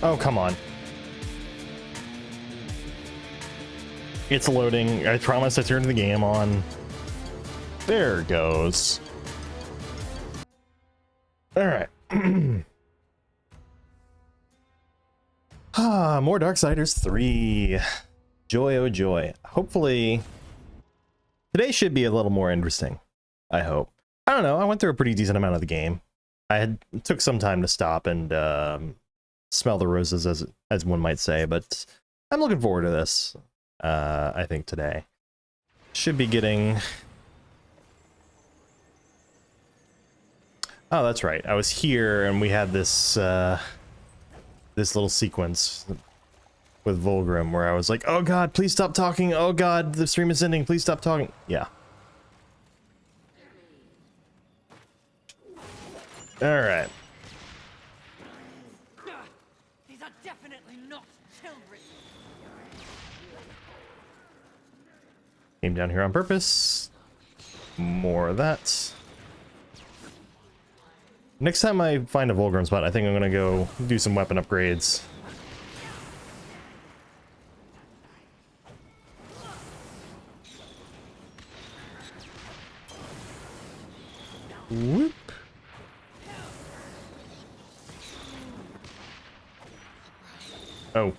Oh, come on. It's loading. I promise I turned the game on. There it goes. All right. More Darksiders 3. Joy, oh joy. Hopefully, today should be a little more interesting. I hope. I don't know. I went through a pretty decent amount of the game. Took some time to stop and smell the roses, as one might say, but I'm looking forward to this. I think today should be getting. Oh, that's right. I was here and we had this this little sequence with Volgrim where I was like, "Oh God, please stop talking! Oh God, the stream is ending! Please stop talking!" Yeah. All right. These are definitely not children. Came down here on purpose. More of that. Next time I find a Volgrim spot, I think I'm gonna go do some weapon upgrades. Whoop. Oh.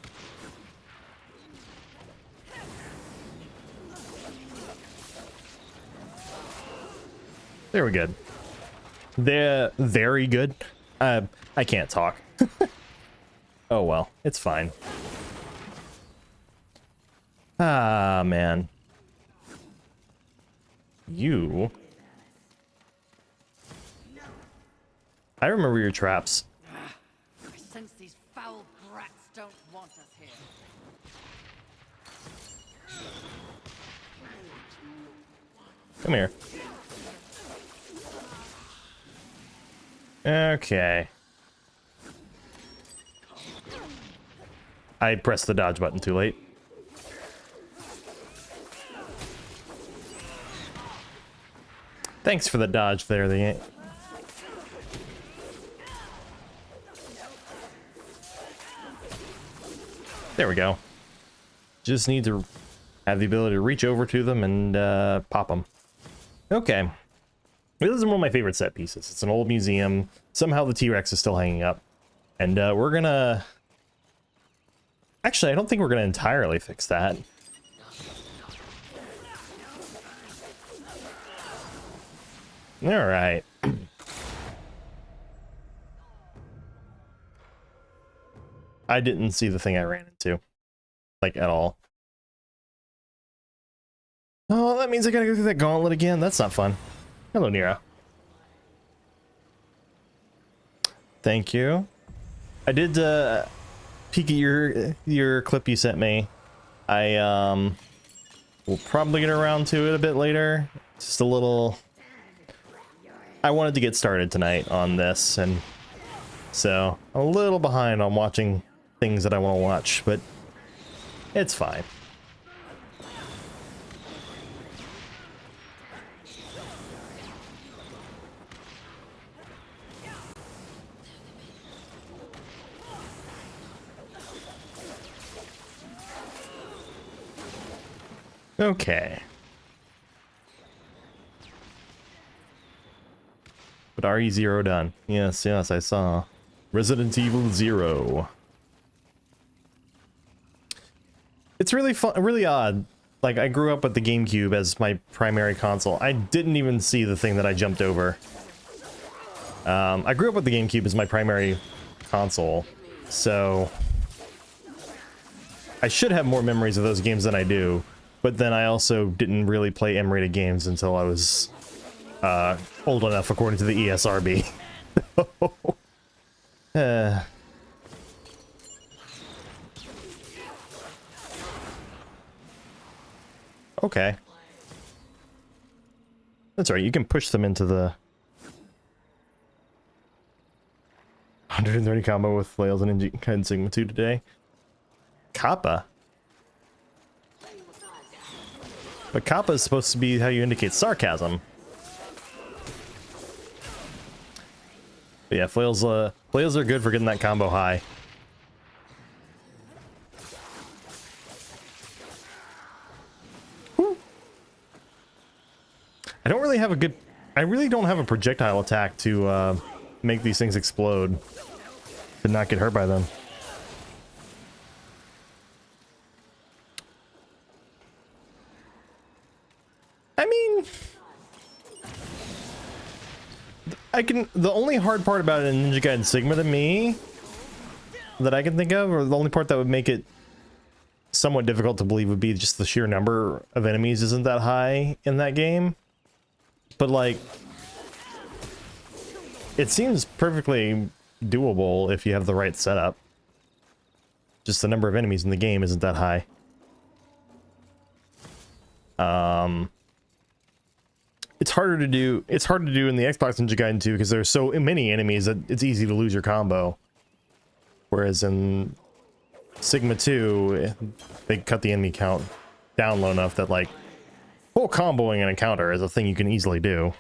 There we go. They're very good. I can't talk. Oh well, it's fine. Ah, man. You. I remember your traps. I sense these foul brats don't want us here. Come here. Okay. I pressed the dodge button too late. Thanks for the dodge there, There we go. Just need to have the ability to reach over to them and pop them. Okay. This is one of my favorite set pieces. It's an old museum. Somehow the T-Rex is still hanging up. And we're gonna... Actually, I don't think we're gonna entirely fix that. Alright. I didn't see the thing I ran into. Like, at all. Oh, that means I gotta go through that gauntlet again. That's not fun. Hello, Nira. Thank you. I did peek at your clip you sent me. I will probably get around to it a bit later. Just a little... I wanted to get started tonight on this, and so I'm a little behind on watching things that I want to watch, but it's fine. Okay. But RE0 done. Yes, yes, I saw. Resident Evil 0. It's really fun, really odd. Like, I grew up with the GameCube as my primary console. I didn't even see the thing that I jumped over. I grew up with the GameCube as my primary console, so I should have more memories of those games than I do. But then I also didn't really play M-rated games until I was old enough, according to the ESRB. Okay. That's right, you can push them into the 130 combo with flails and Sigma 2 today. Kappa? But Kappa is supposed to be how you indicate sarcasm. But yeah, flails are good for getting that combo high. Whew. I really don't have a projectile attack to make these things explode. To not get hurt by them. I mean, the only hard part about it in Ninja Gaiden Sigma to me that I can think of, or the only part that would make it somewhat difficult to believe, would be just the sheer number of enemies isn't that high in that game. But like, it seems perfectly doable if you have the right setup. Just the number of enemies in the game isn't that high. It's harder to do in the Xbox Ninja Gaiden 2 because there's so many enemies that it's easy to lose your combo. Whereas in Sigma 2, they cut the enemy count down low enough that like full comboing an encounter is a thing you can easily do.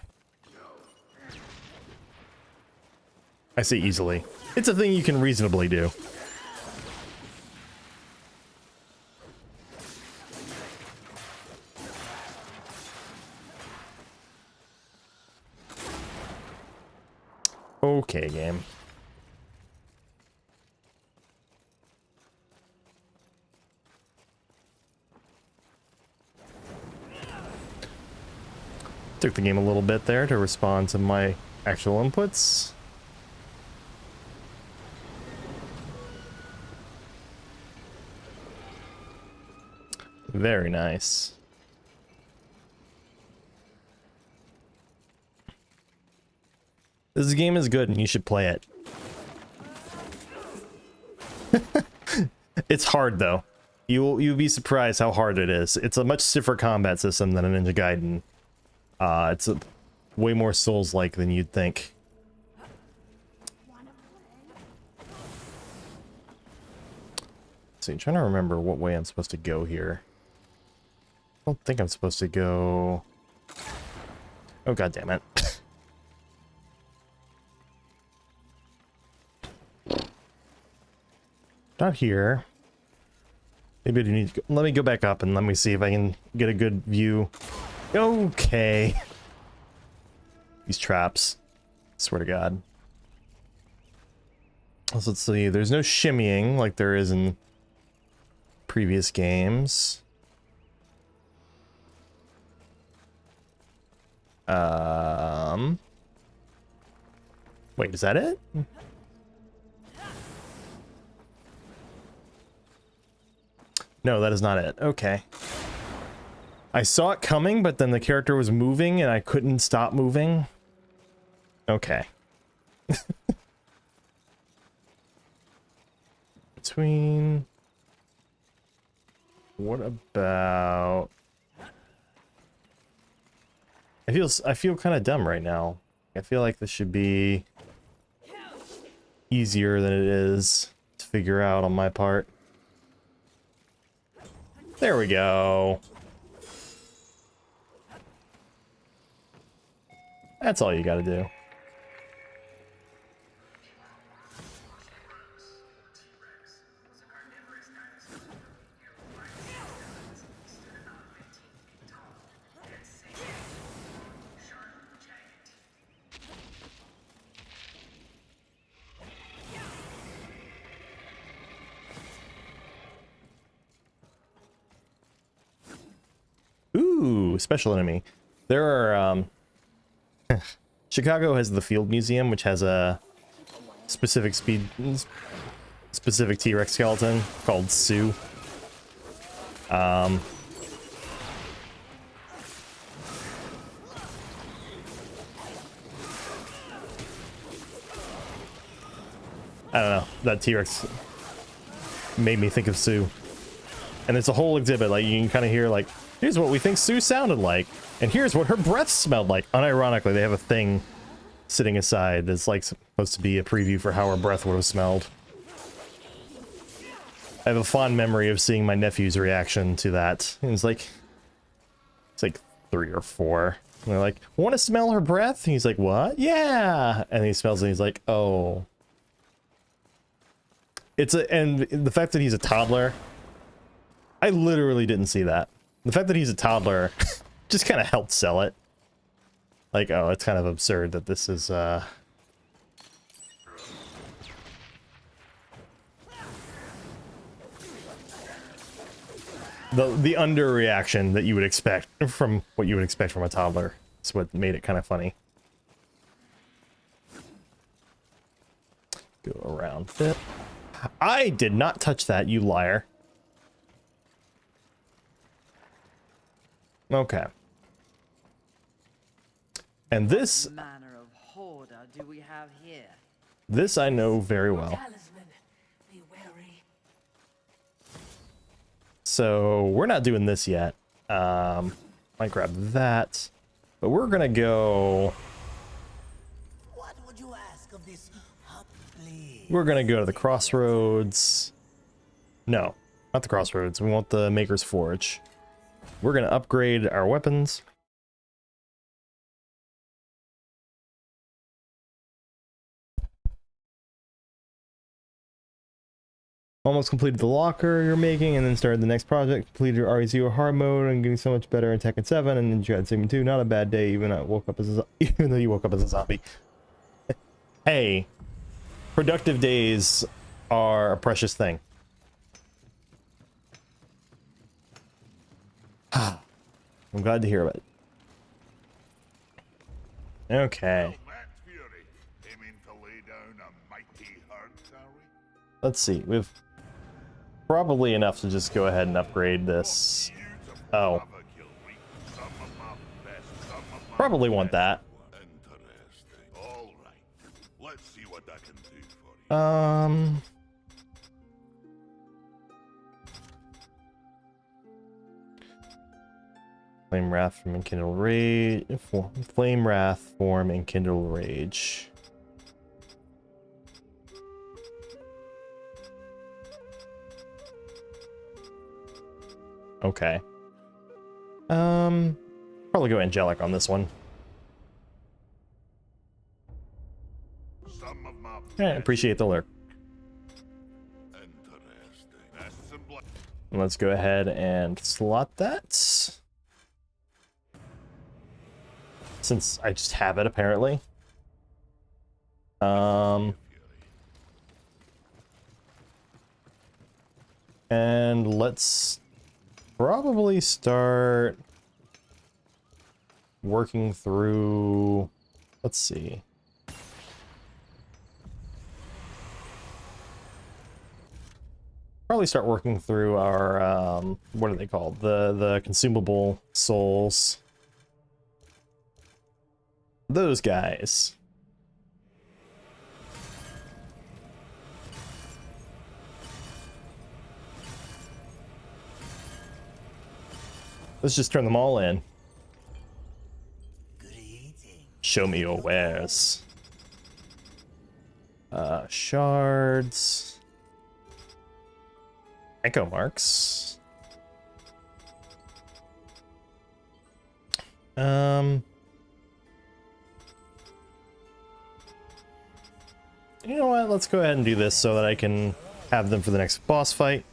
I say easily. It's a thing you can reasonably do. Okay, game. Took the game a little bit there to respond to my actual inputs. Very nice. This game is good and you should play it. It's hard though. You'll be surprised how hard it is. It's a much stiffer combat system than a Ninja Gaiden. It's way more Souls-like than you'd think. See, I'm trying to remember what way I'm supposed to go here. I don't think I'm supposed to go... Oh, god damn it. Not here. Maybe I do need to go. Let me go back up and let me see if I can get a good view. Okay. These traps. Swear to God. So let's see. There's no shimmying like there is in previous games. Wait, is that it? No, that is not it. Okay. I saw it coming, but then the character was moving and I couldn't stop moving. Okay. Between... What about... I feel kind of dumb right now. I feel like this should be easier than it is to figure out on my part. There we go. That's all you gotta do. Ooh, special enemy. There are, Chicago has the Field Museum, which has a specific T-Rex skeleton called Sue. I don't know, that T-Rex made me think of Sue. And it's a whole exhibit, like you can kind of hear like, here's what we think Sue sounded like, and here's what her breath smelled like. Unironically, they have a thing sitting aside that's like supposed to be a preview for how her breath would have smelled. I have a fond memory of seeing my nephew's reaction to that. It was like, It's like 3 or 4. And they're like, want to smell her breath? And he's like, what? Yeah. And he smells it and he's like, oh. And the fact that he's a toddler, I literally didn't see that. The fact that he's a toddler just kind of helped sell it. Like, oh, it's kind of absurd that this is, the underreaction that you would expect from what you would expect from a toddler is what made it kind of funny. Go around it. I did not touch that, you liar. Okay. And this... What manner of hoarder do we have here? This I know very well. Talisman, be wary. So we're not doing this yet. Might grab that. But we're gonna go... What would you ask of this please? We're gonna go to the crossroads. No, not the crossroads. We want the Maker's Forge. We're gonna upgrade our weapons. Almost completed the locker you're making, and then started the next project. Completed your RE0 hard mode and getting so much better in Tekken 7, and then you had Sigma 2. Not a bad day, even though you woke up as a zombie. Hey, productive days are a precious thing. I'm glad to hear about it. Okay. Let's see. We've probably enough to just go ahead and upgrade this. Oh. Probably want that. Flame Wrath from Enkindle Rage. Flame Wrath form Enkindle Rage. Okay. Probably go Angelic on this one. Yeah, appreciate the lurk. Let's go ahead and slot that. Since I just have it, apparently. And let's probably start working through, let's see. Probably start working through our, what are they called? The consumable souls. Those guys. Let's just turn them all in. Good eating. Show me your wares. Shards. Echo marks. You know what? Let's go ahead and do this so that I can have them for the next boss fight.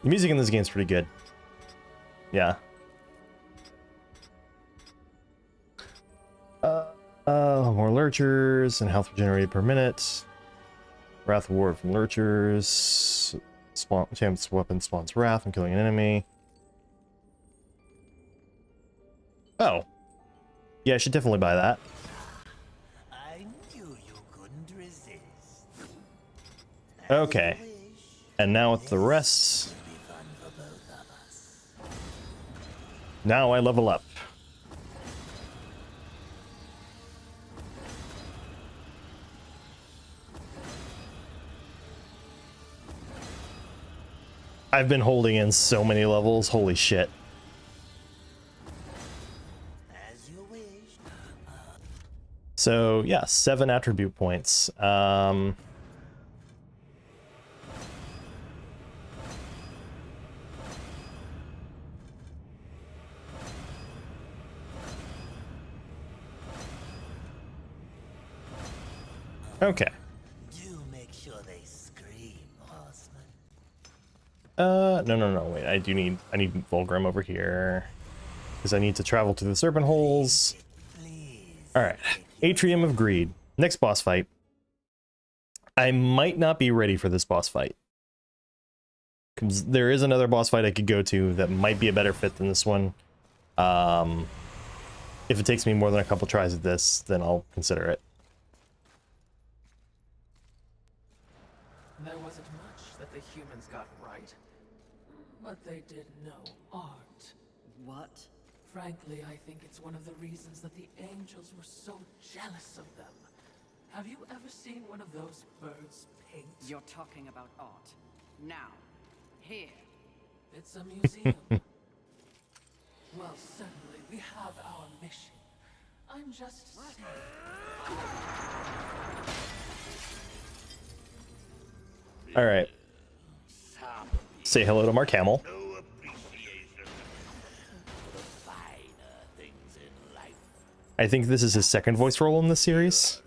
The music in this game is pretty good. Yeah. More lurchers and health regenerated per minute. Wrath Ward from lurchers. Champ's weapon spawns wrath when killing an enemy. Oh. Yeah, I should definitely buy that. I knew you couldn't resist. Okay. And now with the rest. It'll be fun for both of us. Now I level up. I've been holding in so many levels, holy shit. As you wish. So yeah, 7 attribute points. Okay. Do make sure they scream, horseman. No, wait, I need Volgrim over here. Because I need to travel to the Serpent Holes. Please. Alright. Atrium of Greed. Next boss fight. I might not be ready for this boss fight. Because there is another boss fight I could go to that might be a better fit than this one. If it takes me more than a couple tries at this, then I'll consider it. There wasn't much that the humans got right, but they did know art. What? Frankly, I think it's one of the reasons that the angels were so jealous of them. Have you ever seen one of those birds paint? You're talking about art. Now. Here. It's a museum. Well, certainly, we have our mission. I'm just saying. All right. Say hello to Mark Hamill. I think this is his second voice role in this series.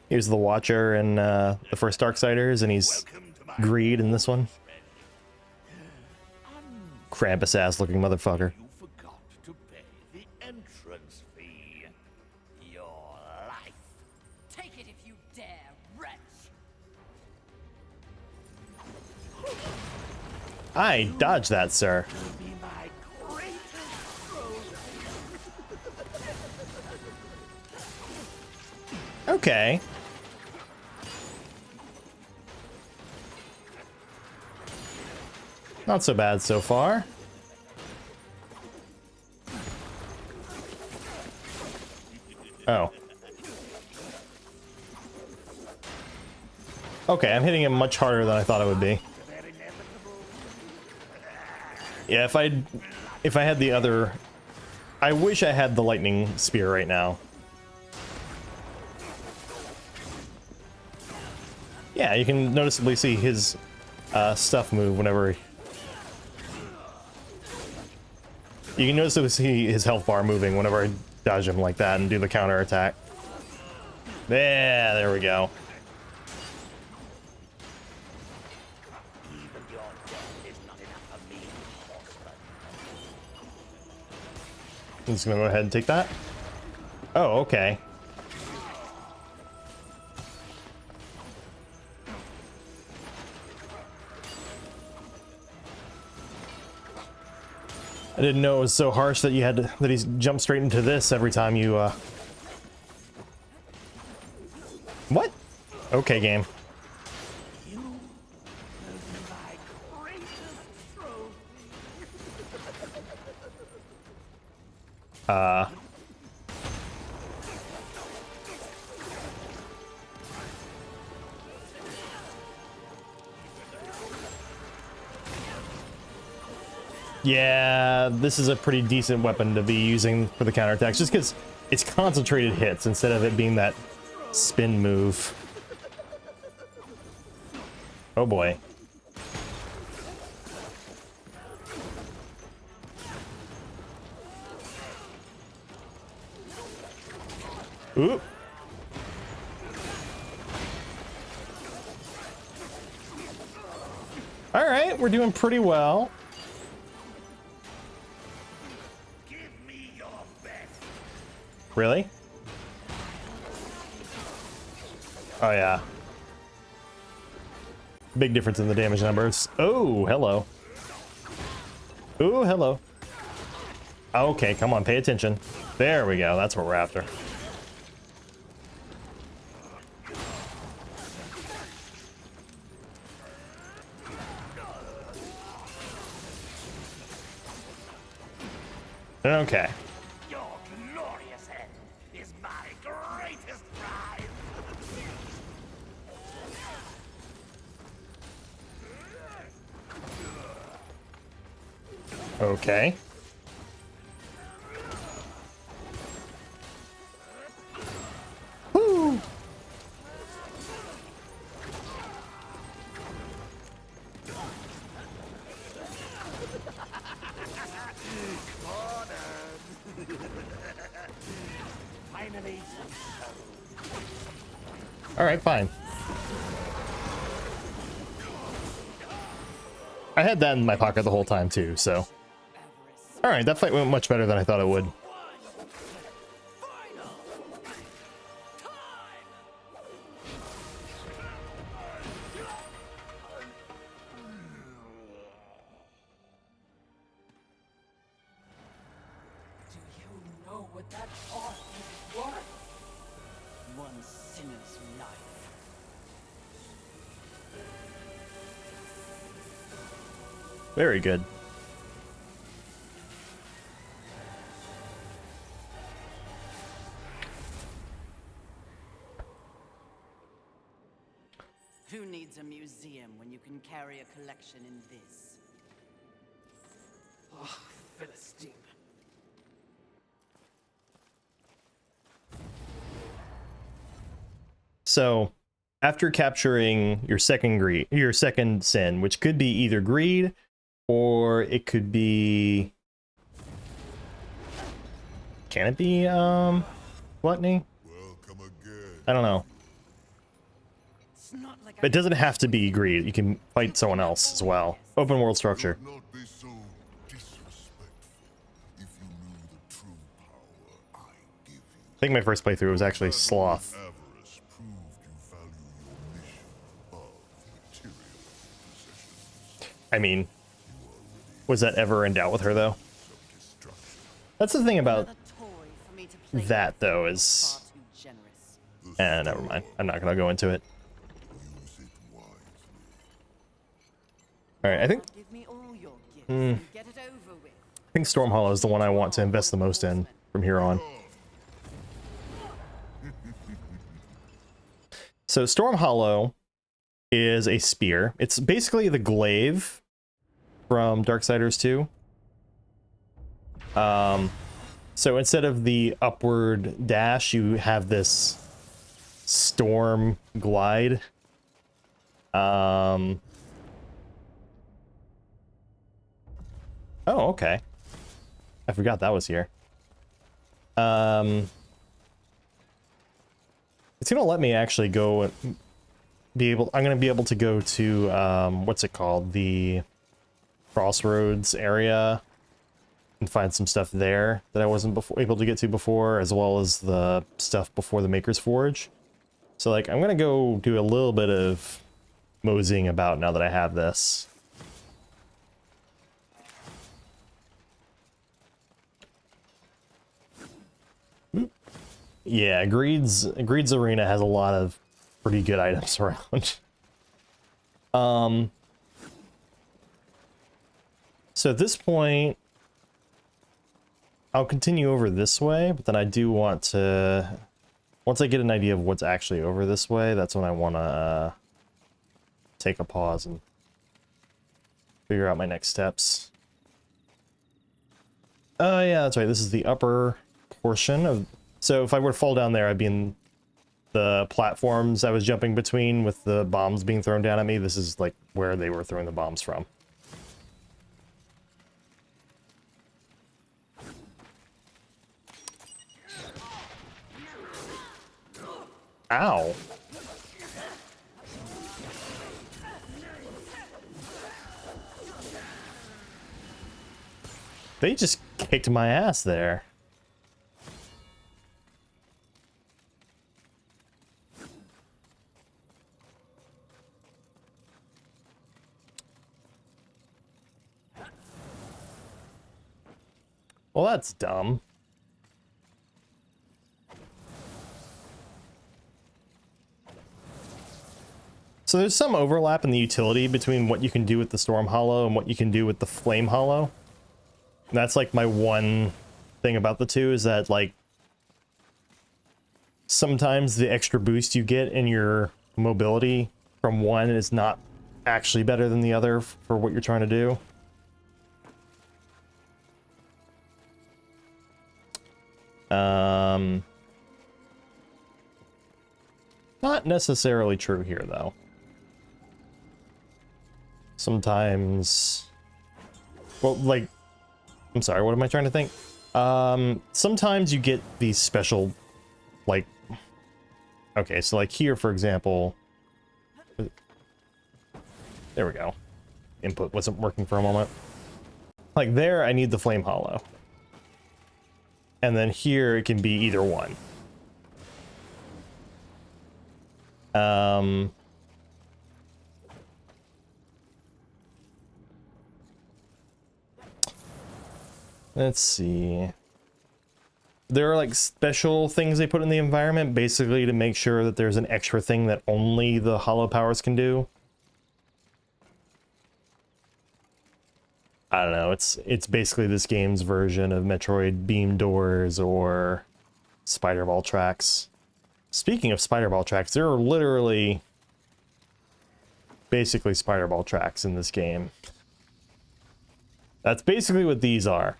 He was the Watcher in the first Darksiders, and he's Greed in this one. Krampus-ass looking motherfucker. You forgot to pay the entrance fee. Your life. Take it if you dare, wretch! I dodged that, sir. Will be my greatest trophy. Okay. Not so bad so far. Oh. Okay, I'm hitting him much harder than I thought it would be. Yeah, if I had the other... I wish I had the lightning spear right now. Yeah, you can noticeably see his stuff move whenever... You can noticeably see his health bar moving whenever I dodge him like that and do the counter attack. Yeah, there we go. Even your death is not enough for me, horseman. I'm just gonna go ahead and take that. Oh, okay. I didn't know it was so harsh that you had to, that he's jumped straight into this every time you What? Okay, game. You will be my greatest trophy. Yeah, this is a pretty decent weapon to be using for the counterattacks, just because it's concentrated hits instead of it being that spin move. Oh boy. Ooh. All right, we're doing pretty well. Give me your best. Really? Oh yeah. Big difference in the damage numbers. Oh, hello. Oh, hello. Okay, come on, pay attention. There we go. That's what we're after. Okay. Your glorious head is my greatest prize. Okay. Woo! Finally, All right, fine. I had that in my pocket the whole time too, so. Alright, that fight went much better than I thought it would. Do you know what that art is worth? One sinner's life. Very good. Who needs a museum when you can carry a collection in this? Oh, Philistine. So, after capturing your second sin, which could be either greed or it could be, can it be gluttony? I don't know. It's not like But it doesn't have to be greed. You can fight someone else as well. Open world structure. Not be so disrespectful if you knew the true power I give you. I think my first playthrough was actually Sloth. Avarice proved you value your mission above material possessions. I mean, was that ever in doubt with her though? That's the thing about another toy for me to play that with. though Far is, too generous. never mind. I'm not gonna go into it. Use it wisely. All right, I think Give me all your gifts and get it over with. Storm Hollow is the one I want to invest the most in from here on. So Storm Hollow is a spear. It's basically the glaive from Darksiders 2. So instead of the upward dash, you have this storm glide. Oh, okay. I forgot that was here. It's gonna let me actually go and I'm gonna be able to go to what's it called, the Crossroads area, and find some stuff there that I wasn't able to get to before, as well as the stuff before the Maker's Forge. So like I'm gonna go do a little bit of moseying about now that I have this. Yeah, Greed's Arena has a lot of pretty good items around. So at this point, I'll continue over this way, but then I do want to, once I get an idea of what's actually over this way, that's when I want to take a pause and figure out my next steps. Oh yeah, that's right, this is the upper portion of, so if I were to fall down there, I'd be in the platforms I was jumping between with the bombs being thrown down at me. This is like where they were throwing the bombs from. Ow. They just kicked my ass there. Well, that's dumb. So there's some overlap in the utility between what you can do with the Storm Hollow and what you can do with the Flame Hollow. And that's like my one thing about the two, is that like sometimes the extra boost you get in your mobility from one is not actually better than the other for what you're trying to do. Not necessarily true here, though. Sometimes, well, like, I'm sorry, what am I trying to think? Sometimes you get these special, like, okay, so like here, for example, there we go. input wasn't working for a moment. Like there, I need the flame hollow. And then here, it can be either one. Let's see. There are like special things they put in the environment, basically to make sure that there's an extra thing that only the hollow powers can do. I don't know, it's basically this game's version of Metroid Beam Doors or Spider Ball tracks. Speaking of Spider Ball tracks, there are literally basically Spider Ball tracks in this game. That's basically what these are.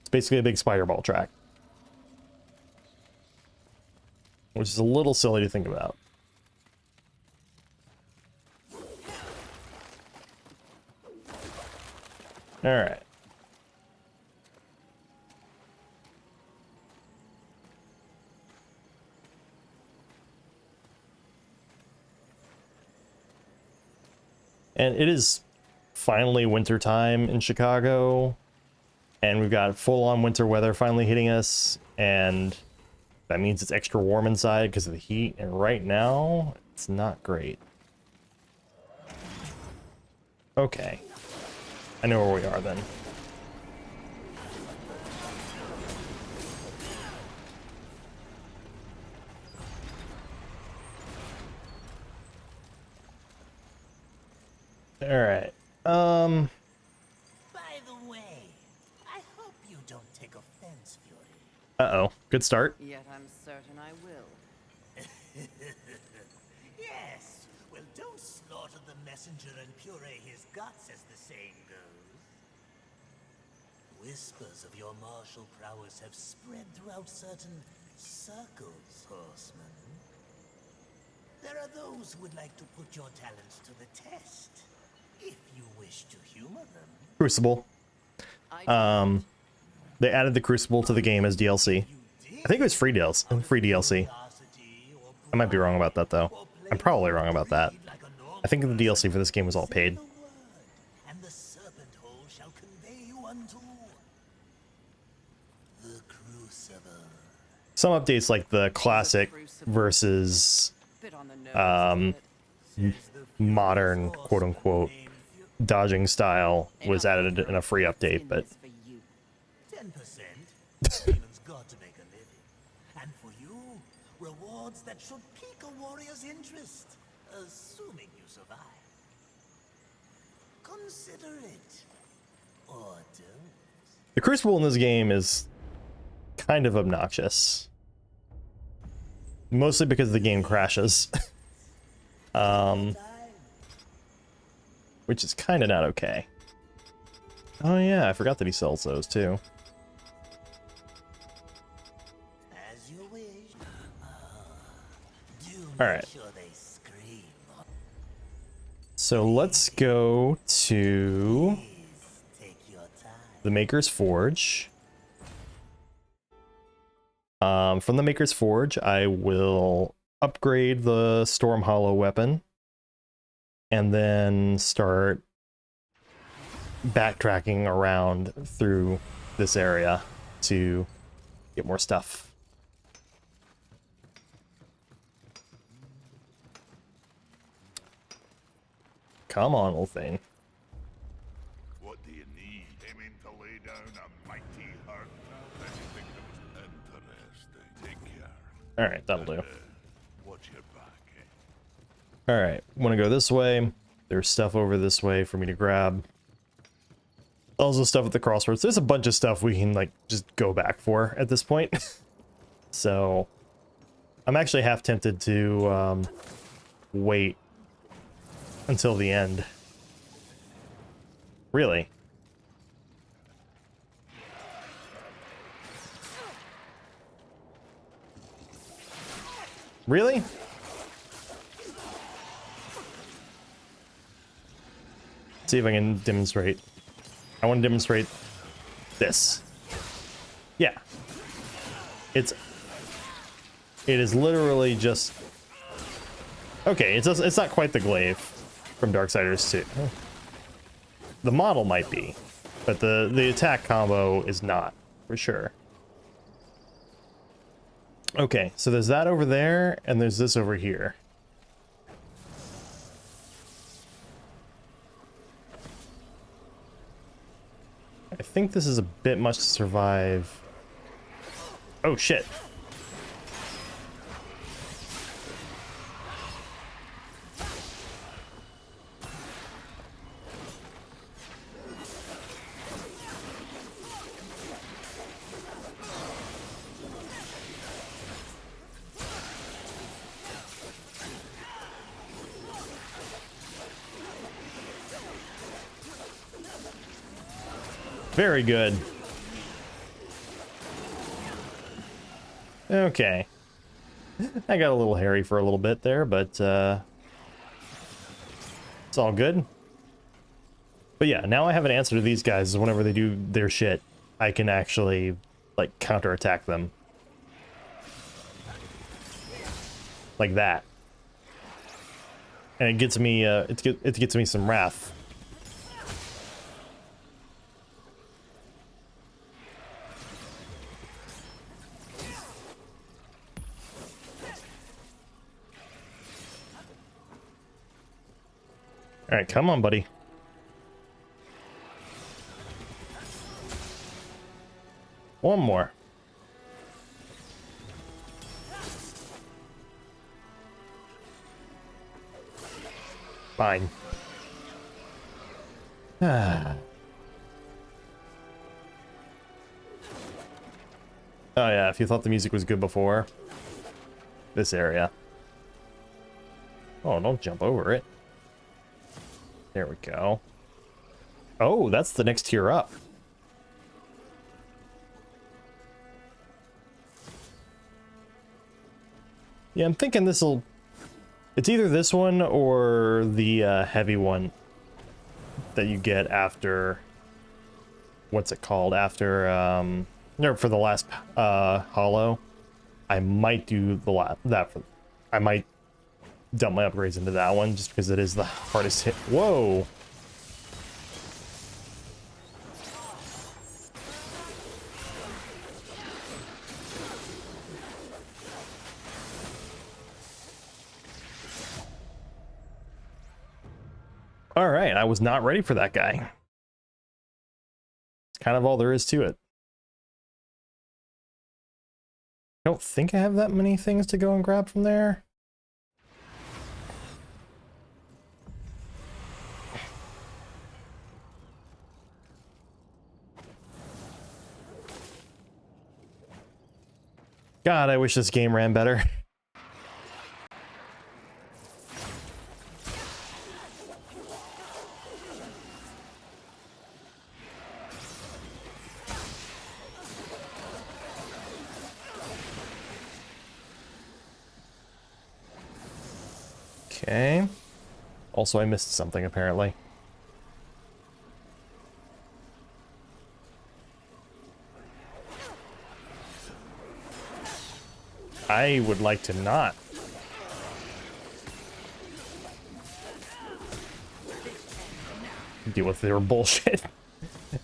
It's basically a big Spider Ball track. Which is a little silly to think about. All right. And it is finally winter time in Chicago, and we've got full-on winter weather finally hitting us, and that means it's extra warm inside because of the heat, and right now it's not great. Okay. I know where we are then. All right. By the way, I hope you don't take offense, Fury. Uh-oh. Good start. Yet I'm certain I will. Yes, well, don't slaughter the messenger and puree his guts, as the saying goes. Whispers of your martial prowess have spread throughout certain circles, horseman. There are those who would like to put your talents to the test, if you wish to humor them. Crucible. They added the Crucible to the game as DLC. I think it was free DLC. I might be wrong about that, though. I'm probably wrong about that. I think the DLC for this game was all paid. And the serpent hole shall convey you unto the Crucible. Some updates like the classic versus Bit on the nose, modern, quote-unquote, dodging style was added in a free update, but 10%. Demons got to make a living. And for you, rewards that should pique a warrior's interest, assuming you survive. Consider it. Or don't. the Crucible in this game is kind of obnoxious. Mostly because the game crashes. Which is kind of not okay. Oh yeah, I forgot that he sells those too. As you wish. Do All make right. sure they scream. So let's go to Please take your time. the Maker's Forge. From the Maker's Forge, I will upgrade the Storm Hollow weapon and then start backtracking around through this area to get more stuff. Come on, old thing. What do you need? Aiming to lay down a mighty hurt. Anything that was interesting. Take care. All right, that'll do. Watch your back, eh? All right, want to go this way. There's stuff over this way for me to grab. Also stuff at the crossroads. There's a bunch of stuff we can like just go back for at this point. So I'm actually half tempted to wait until the end. Really? Really? See if I can demonstrate. I want to demonstrate this. Yeah. It is literally just... Okay, it's not quite the glaive from Darksiders 2. The model might be, but the attack combo is not, for sure. Okay, so there's that over there, and there's this over here. I think this is a bit much to survive. Oh, shit. Very good. Okay. I got a little hairy for a little bit there, but it's all good. But yeah, now I have an answer to these guys. Whenever they do their shit, I can actually, like, counterattack them. Like that. And it gets me, it gets me some wrath. All right, come on, buddy. One more. Fine. Oh yeah, if you thought the music was good before. This area. Oh, don't jump over it. There we go. Oh, that's the next tier up. Yeah, I'm thinking this'll... It's either this one or the heavy one that you get after... What's it called? After, no, for the last hollow. I might do I might dump my upgrades into that one just because it is the hardest hit. Whoa! All right, I was not ready for that guy. It's kind of all there is to it. I don't think I have that many things to go and grab from there. God, I wish this game ran better. Okay. Also, I missed something, apparently. I would like to not. Deal with their bullshit.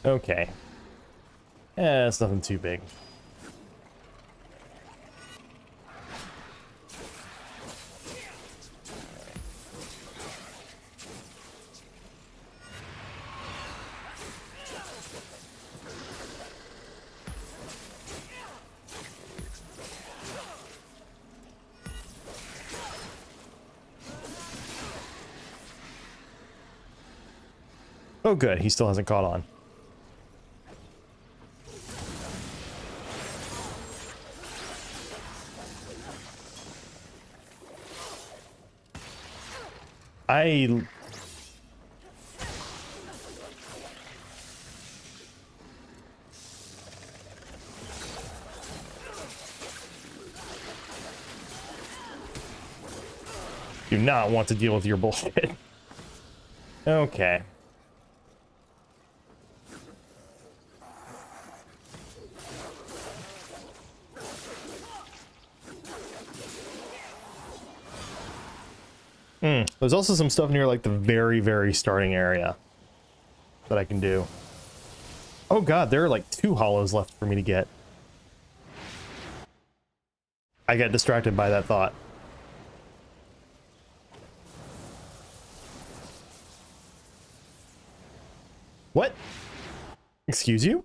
Okay. Eh, it's nothing too big. Oh good, he still hasn't caught on. I... do not want to deal with your bullshit. Okay. There's also some stuff near like the very, very starting area. that I can do. Oh god, there are like 2 hollows left for me to get. I got distracted by that thought. What? Excuse you?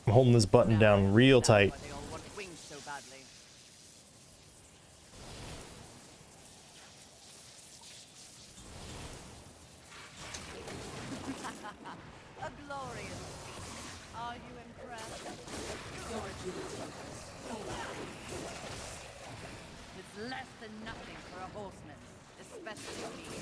I'm holding this button down real tight. Why they all want wings so badly. A glorious feat. Are you impressed? It's less than nothing for a horseman, especially me.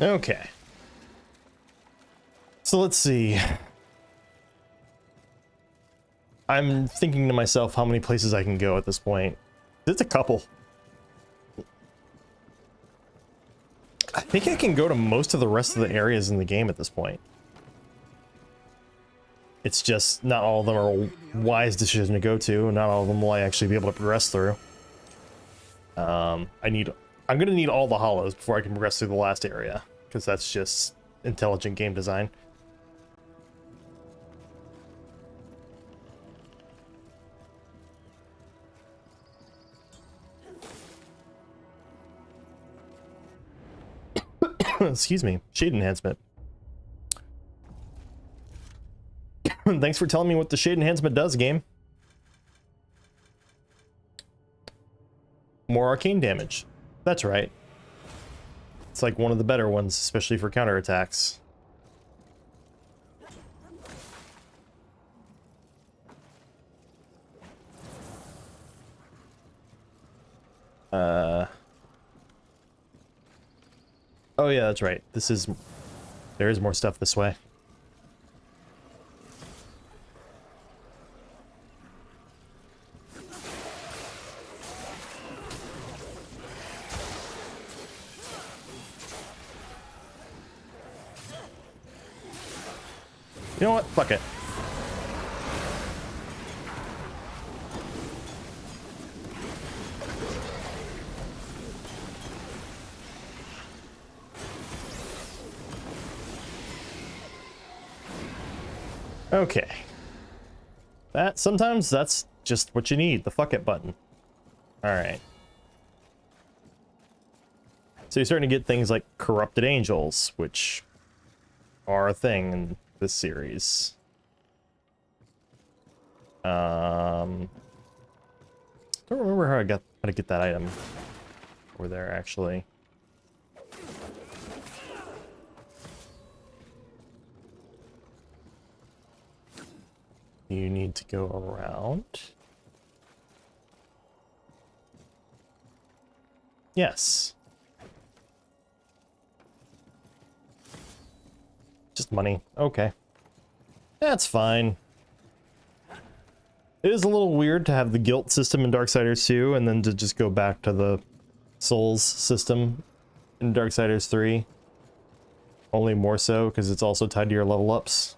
Okay. So let's see. I'm thinking to myself how many places I can go at this point. It's a couple. I think I can go to most of the rest of the areas in the game at this point. It's just not all of them are a wise decision to go to, and not all of them will I actually be able to progress through. I'm gonna need all the hollows before I can progress through the last area, because that's just intelligent game design. Excuse me. Shade enhancement. Thanks for telling me what the shade enhancement does, game. More arcane damage. That's right. It's like one of the better ones, especially for counterattacks. Oh yeah, that's right. There is more stuff this way. You know what? Fuck it. Okay. Sometimes that's just what you need, the fuck it button. Alright. So you're starting to get things like corrupted angels, which are a thing in this series. Don't remember how to get that item over there actually. You need to go around. Yes. Just money. Okay. That's fine. It is a little weird to have the guilt system in Darksiders 2 and then to just go back to the souls system in Darksiders 3. Only more so because it's also tied to your level ups.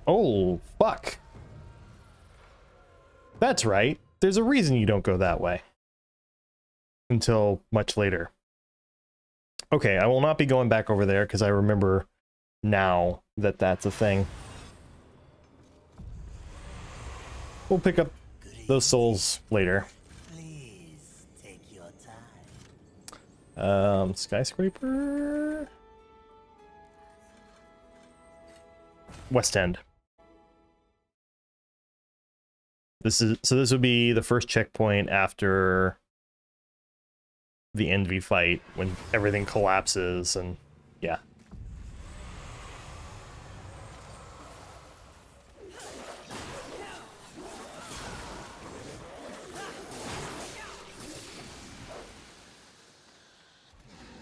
Oh, fuck. That's right. There's a reason you don't go that way. Until much later. Okay, I will not be going back over there because I remember now that that's a thing. We'll pick up those souls later. Please take your time. Skyscraper? West End. This would be the first checkpoint after the Envy fight when everything collapses and yeah.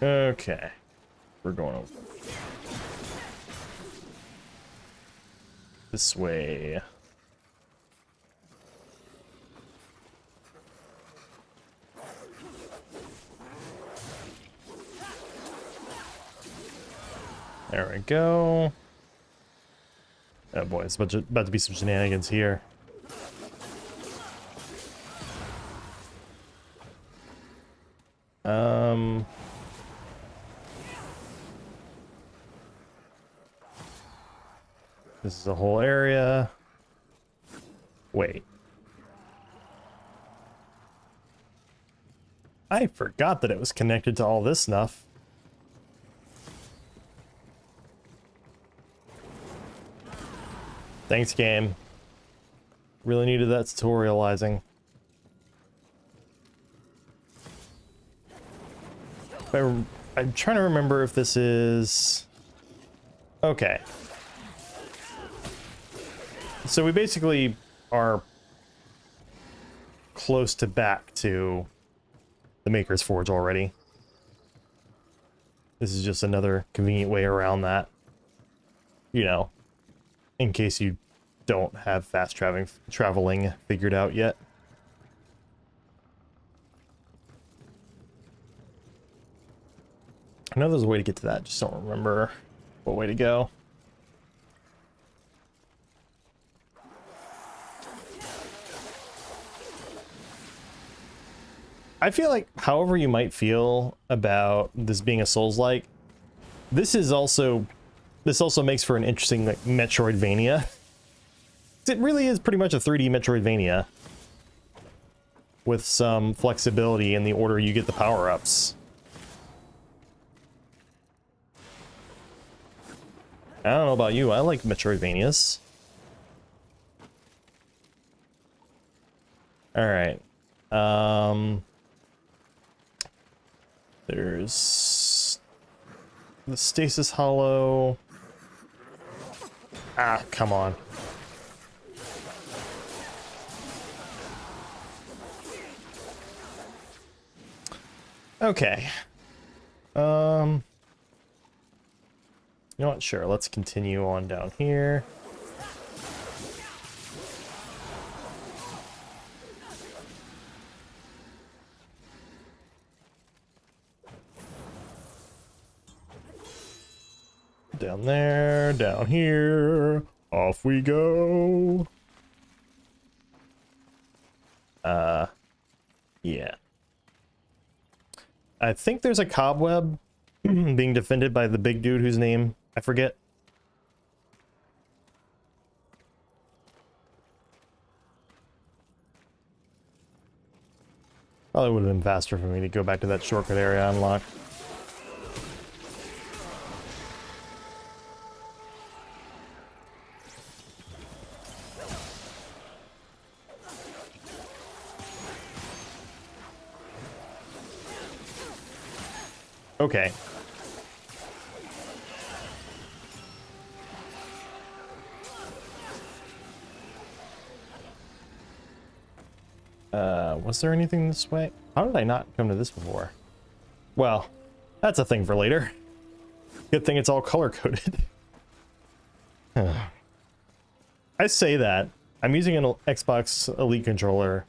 Okay. We're going over this way. There we go. Oh boy, it's about to be some shenanigans here. This is a whole area. Wait. I forgot that it was connected to all this stuff. Thanks, game. Really needed that tutorializing. I'm trying to remember if this is... Okay. So we basically are close to back to the Maker's Forge already. This is just another convenient way around that. You know, in case you don't have fast traveling figured out yet. I know there's a way to get to that, just don't remember what way to go. I feel like, however you might feel about this being a Souls-like, this also makes for an interesting, like, Metroidvania. It really is pretty much a 3D Metroidvania with some flexibility in the order you get the power-ups. I don't know about you, I like Metroidvanias. Alright. There's the Stasis Hollow. Ah, come on. Okay. You know what? Sure, let's continue on down here. Down there, down here, off we go. Yeah. I think there's a cobweb being defended by the big dude whose name I forget. Probably would have been faster for me to go back to that shortcut area unlocked. Okay. Was there anything this way? How did I not come to this before? Well, that's a thing for later. Good thing it's all color-coded. I say that. I'm using an Xbox Elite controller,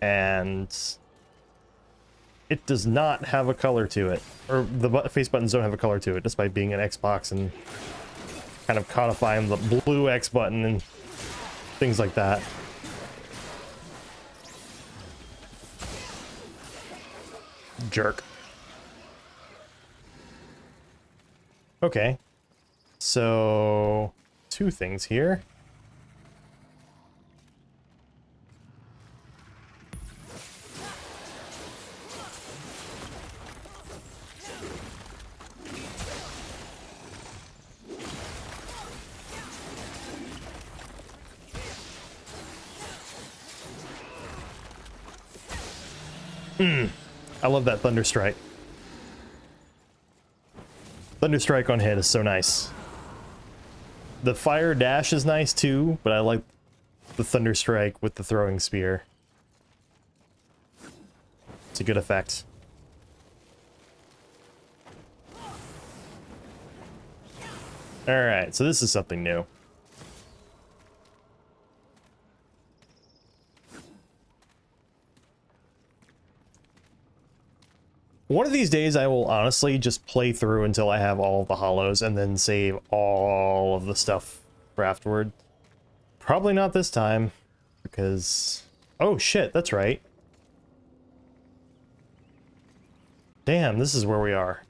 and it does not have a color to it. Or the face buttons don't have a color to it, despite being an Xbox and kind of codifying the blue X button and things like that. Jerk. Okay. So, two things here. I love that Thunder Strike. Thunder Strike on hit is so nice. The Fire Dash is nice too, but I like the Thunder Strike with the throwing spear. It's a good effect. Alright, so this is something new. One of these days I will honestly just play through until I have all of the hollows and then save all of the stuff for afterward. Probably not this time, because... Oh shit, that's right. Damn, this is where we are.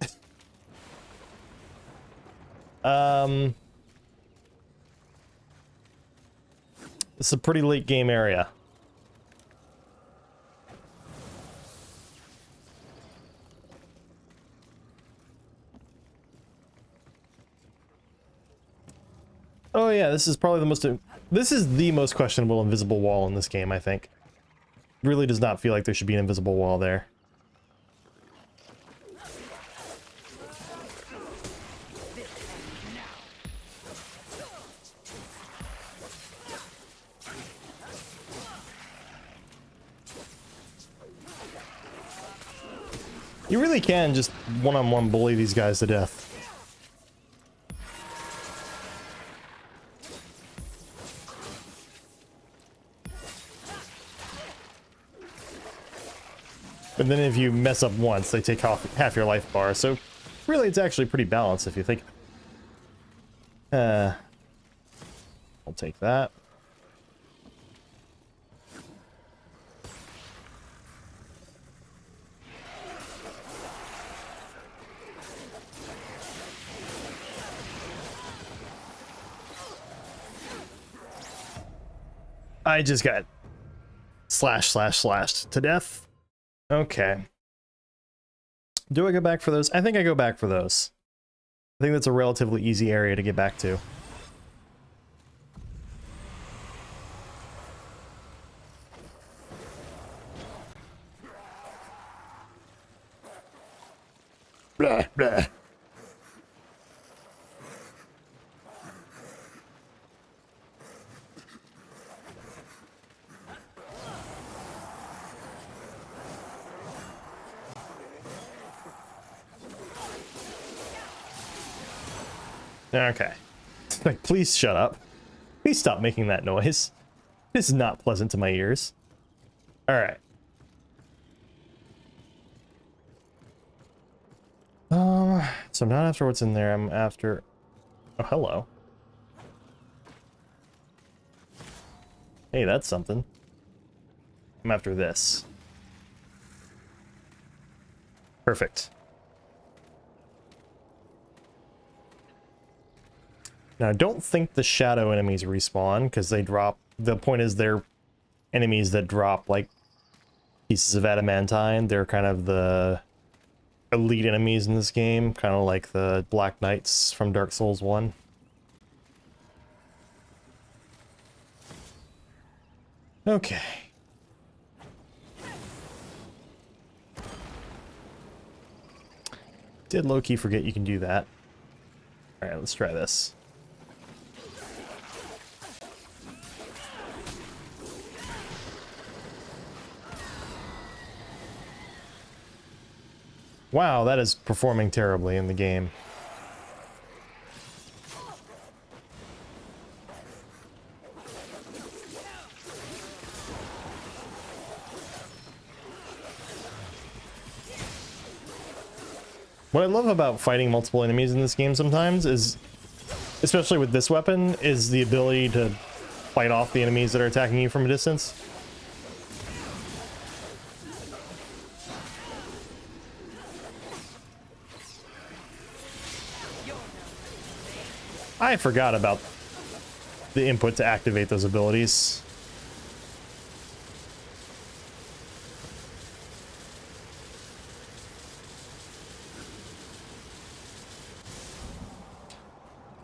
It's a pretty late game area. Oh yeah, this is probably the most... This is the most questionable invisible wall in this game, I think. Really does not feel like there should be an invisible wall there. You really can just one-on-one bully these guys to death. But then if you mess up once, they take half your life bar, so really it's actually pretty balanced if you think. I'll take that. I just got slashed to death. Okay. Do I go back for those? I think I go back for those. I think that's a relatively easy area to get back to. Blah, blah. Okay. Like, please shut up. Please stop making that noise. This is not pleasant to my ears. Alright. So I'm not after what's in there, I'm after... Oh, hello. Hey, that's something. I'm after this. Perfect. Now, I don't think the shadow enemies respawn, because they drop... The point is they're enemies that drop, like, pieces of adamantine. They're kind of the elite enemies in this game, kind of like the Black Knights from Dark Souls 1. Okay. Did low-key forget you can do that. Alright, let's try this. Wow, that is performing terribly in the game. What I love about fighting multiple enemies in this game sometimes is, especially with this weapon, is the ability to fight off the enemies that are attacking you from a distance. I forgot about the input to activate those abilities.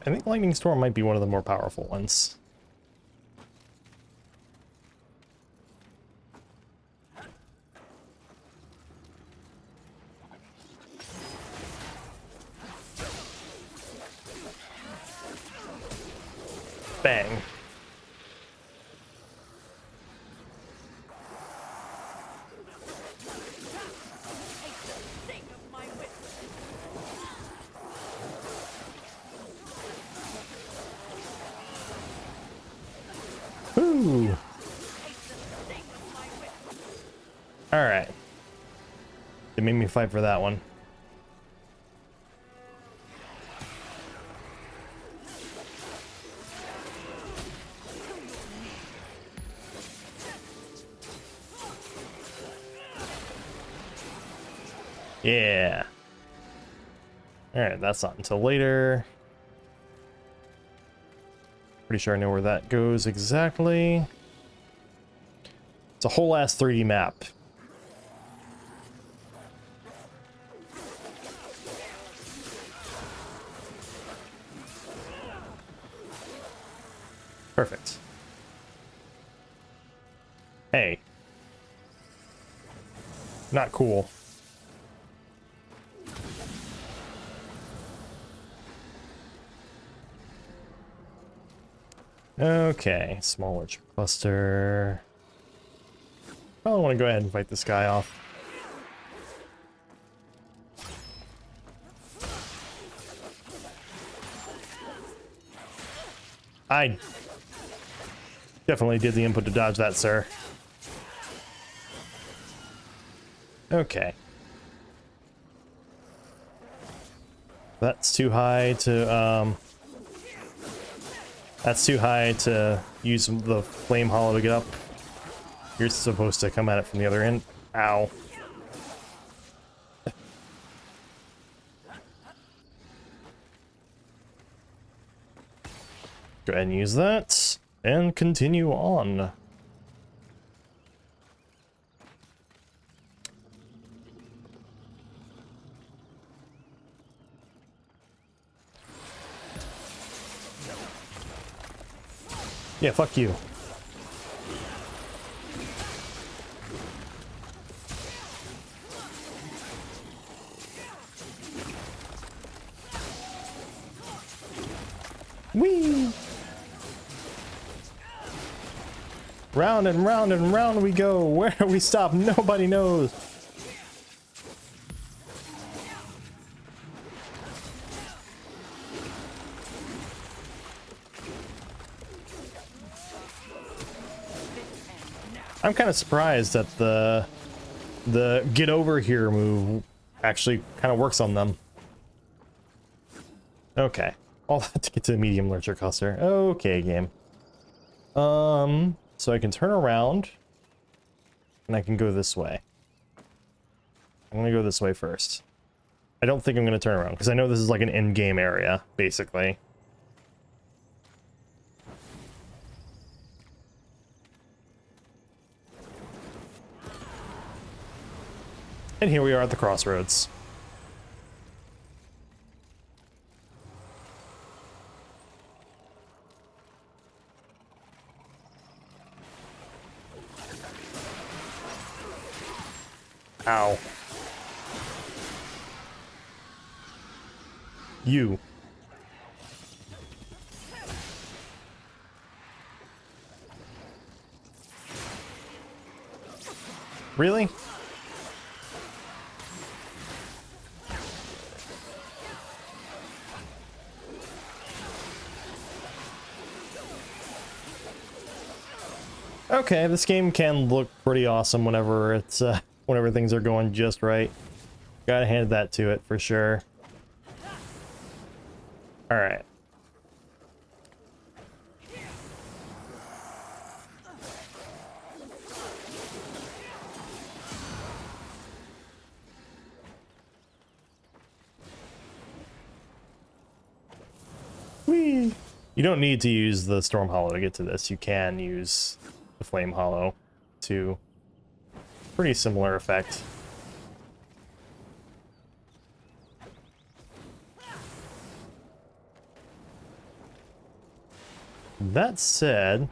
I think Lightning Storm might be one of the more powerful ones. Bang. Ooh. All right. They made me fight for that one. Yeah. Alright, that's not until later. Pretty sure I know where that goes exactly. It's a whole ass 3D map. Perfect. Hey. Not cool. Okay, smaller cluster. Probably want to go ahead and fight this guy off. I definitely did the input to dodge that, sir. Okay. That's too high to, that's too high to use the flame hollow to get up. You're supposed to come at it from the other end. Ow. Go ahead and use that, and continue on. Yeah, fuck you. Whee! Round and round and round we go. Where we stop, nobody knows. I'm kind of surprised that the get over here move actually kind of works on them. Okay. All that to get to the medium lurcher cluster. Okay, game. So I can turn around and I can go this way. I'm gonna go this way first. I don't think I'm gonna turn around because I know this is like an in-game area, basically. And here we are at the crossroads. Ow. You. Really? Okay, this game can look pretty awesome whenever it's whenever things are going just right. Gotta hand that to it for sure. All right. Whee! You don't need to use the Storm Hollow to get to this. You can use the Flame Hollow to pretty similar effect. That said,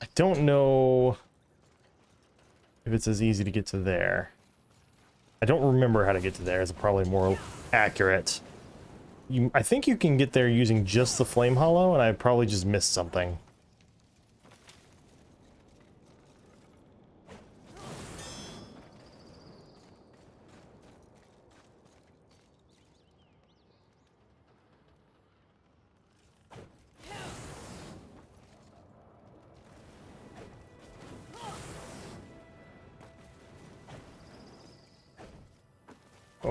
I don't know if it's as easy to get to there. I don't remember how to get to there. It's probably more accurate. I think you can get there using just the Flame Hollow, and I probably just missed something.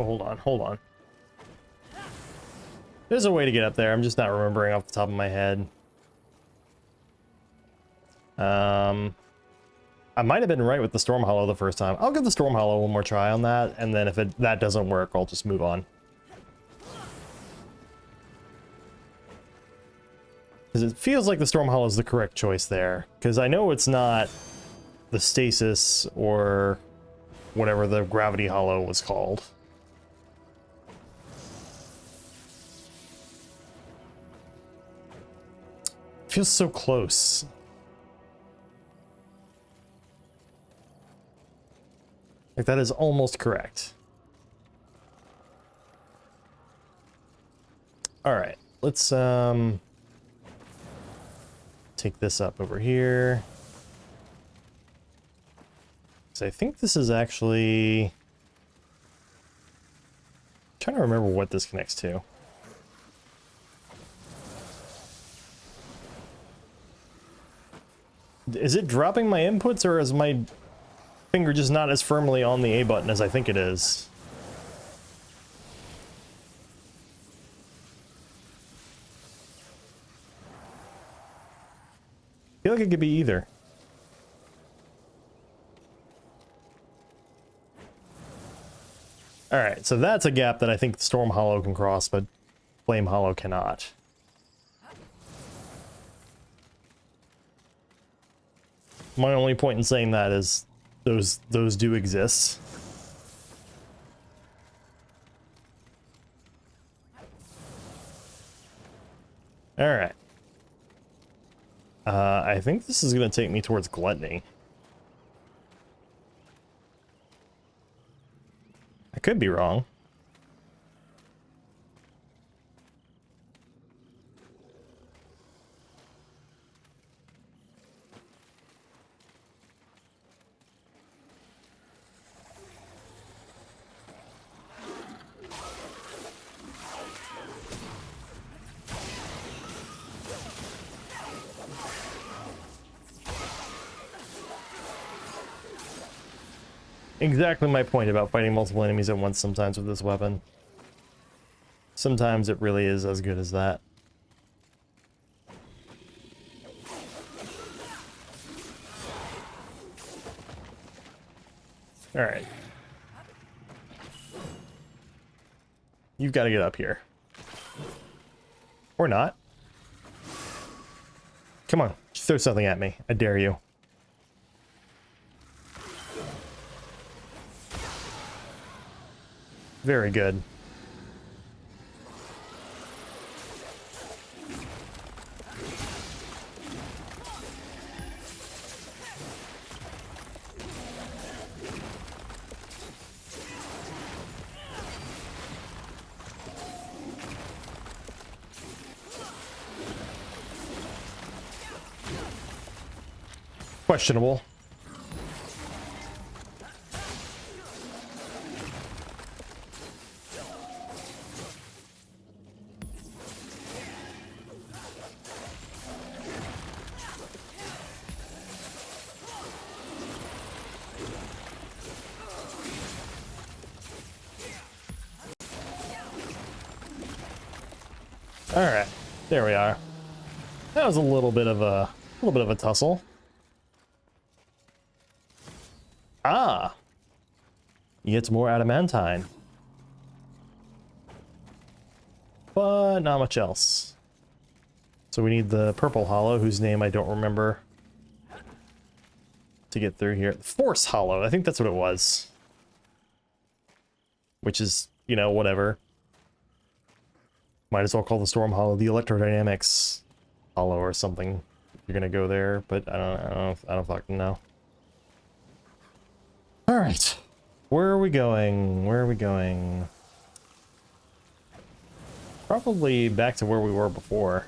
Oh, hold on, hold on. There's a way to get up there. I'm just not remembering off the top of my head. I might have been right with the Storm Hollow the first time. I'll give the Storm Hollow one more try on that, and then if that doesn't work, I'll just move on. Because it feels like the Storm Hollow is the correct choice there. Because I know it's not the Stasis or whatever the Gravity Hollow was called. Feels so close. Like, that is almost correct. Alright, let's take this up over here. So I think this is actually... I'm trying to remember what this connects to. Is it dropping my inputs, or is my finger just not as firmly on the A button as I think it is? I feel like it could be either. Alright, so that's a gap that I think Storm Hollow can cross, but Flame Hollow cannot. My only point in saying that is those do exist. Alright. I think this is going to take me towards Gluttony. I could be wrong. Exactly my point about fighting multiple enemies at once sometimes with this weapon. Sometimes it really is as good as that. Alright. You've got to get up here. Or not. Come on, just throw something at me. I dare you. Very good. Questionable. All right, there we are. That was a little bit of a tussle. Ah, you get some more adamantine, but not much else. So we need the purple hollow, whose name I don't remember, to get through here. Force hollow, I think that's what it was. Which is, you know, whatever. Might as well call the Storm Hollow the Electrodynamics Hollow or something. If you're gonna go there, but I don't fucking know. All right, where are we going? Where are we going? Probably back to where we were before.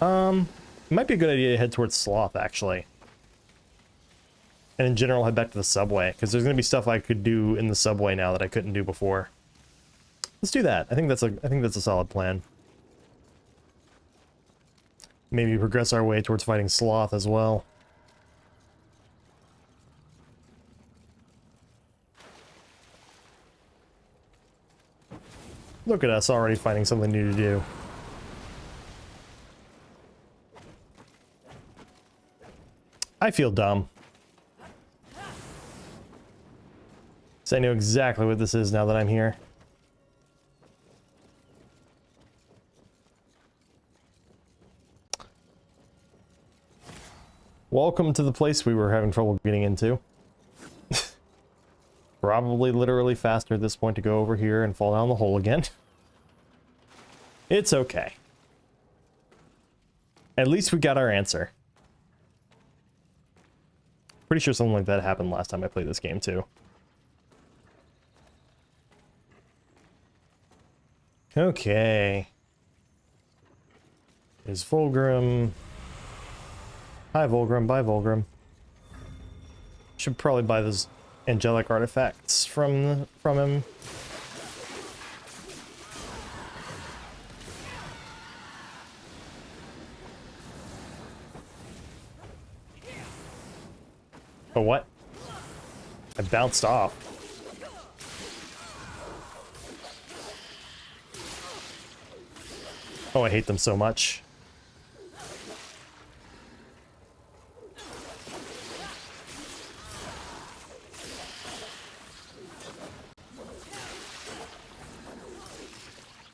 It might be a good idea to head towards Sloth, actually. And in general, head back to the subway, because there's going to be stuff I could do in the subway now that I couldn't do before. Let's do that. I think that's a solid plan. maybe progress our way towards fighting Sloth as well. Look at us already finding something new to do. I feel dumb. So I know exactly what this is now that I'm here. Welcome to the place we were having trouble getting into. Probably literally faster at this point to go over here and fall down the hole again. It's okay. At least we got our answer. Pretty sure something like that happened last time I played this game too. Okay. Is Volgrim... Hi Volgrim, bye Volgrim. Should probably buy those angelic artifacts from him. Oh, what? I bounced off. Oh, I hate them so much.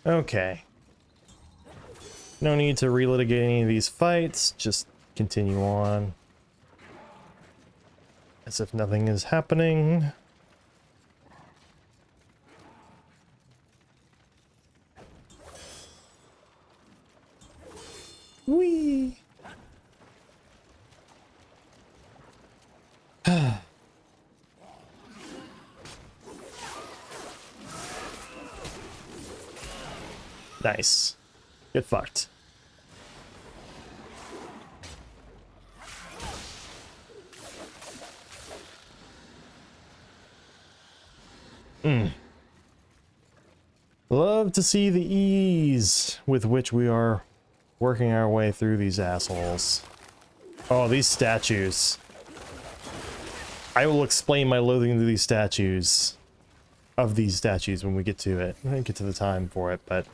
Okay. No need to relitigate any of these fights, just continue on. As if nothing is happening. Whee! Nice. Get fucked. Love to see the ease with which we are working our way through these assholes. Oh, these statues. I will explain my loathing to these statues. Of these statues when we get to it. I didn't get to the time for it, but...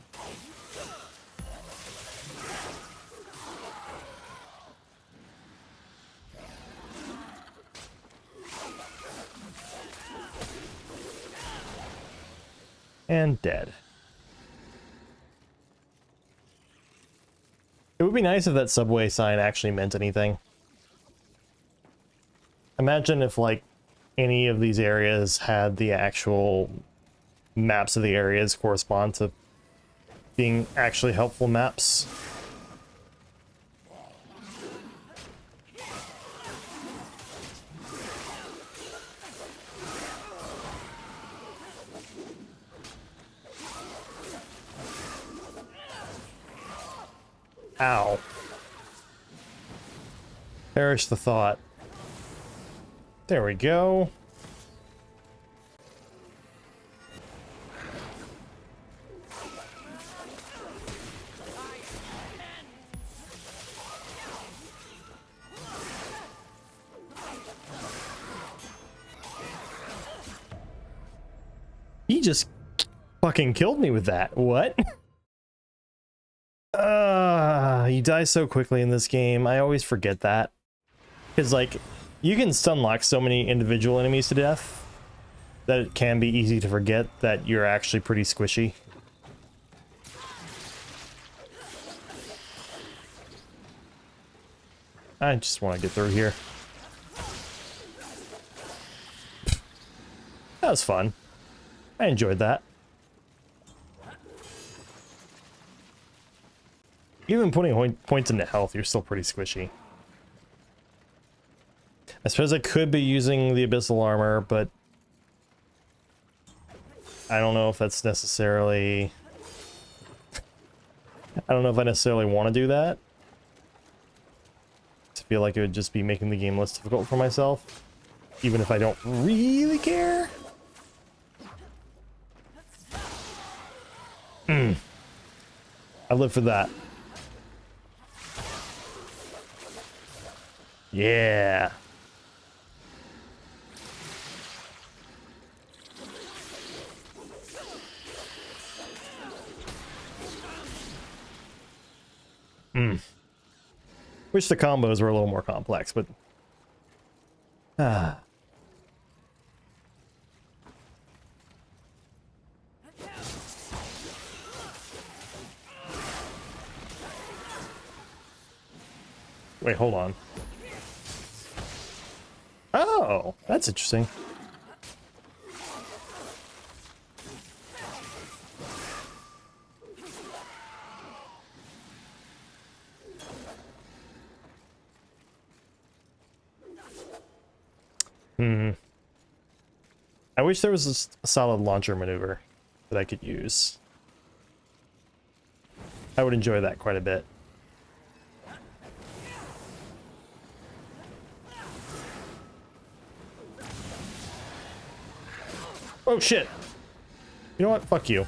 And dead. It would be nice if that subway sign actually meant anything. Imagine if, like, any of these areas had the actual maps of the areas correspond to being actually helpful maps. Ow. Perish the thought. There we go. He just fucking killed me with that. What? You die so quickly in this game. I always forget that. Because, like, you can stunlock so many individual enemies to death that it can be easy to forget that you're actually pretty squishy. I just want to get through here. That was fun. I enjoyed that. Even putting points into health, you're still pretty squishy. I suppose I could be using the abyssal armor, but I don't know if that's necessarily... I don't know if I necessarily want to do that. I feel like it would just be making the game less difficult for myself, even if I don't really care. I live for that. Yeah. Wish the combos were a little more complex, but wait, hold on. Oh, that's interesting. I wish there was a solid launcher maneuver that I could use. I would enjoy that quite a bit. Oh shit! You know what? Fuck you.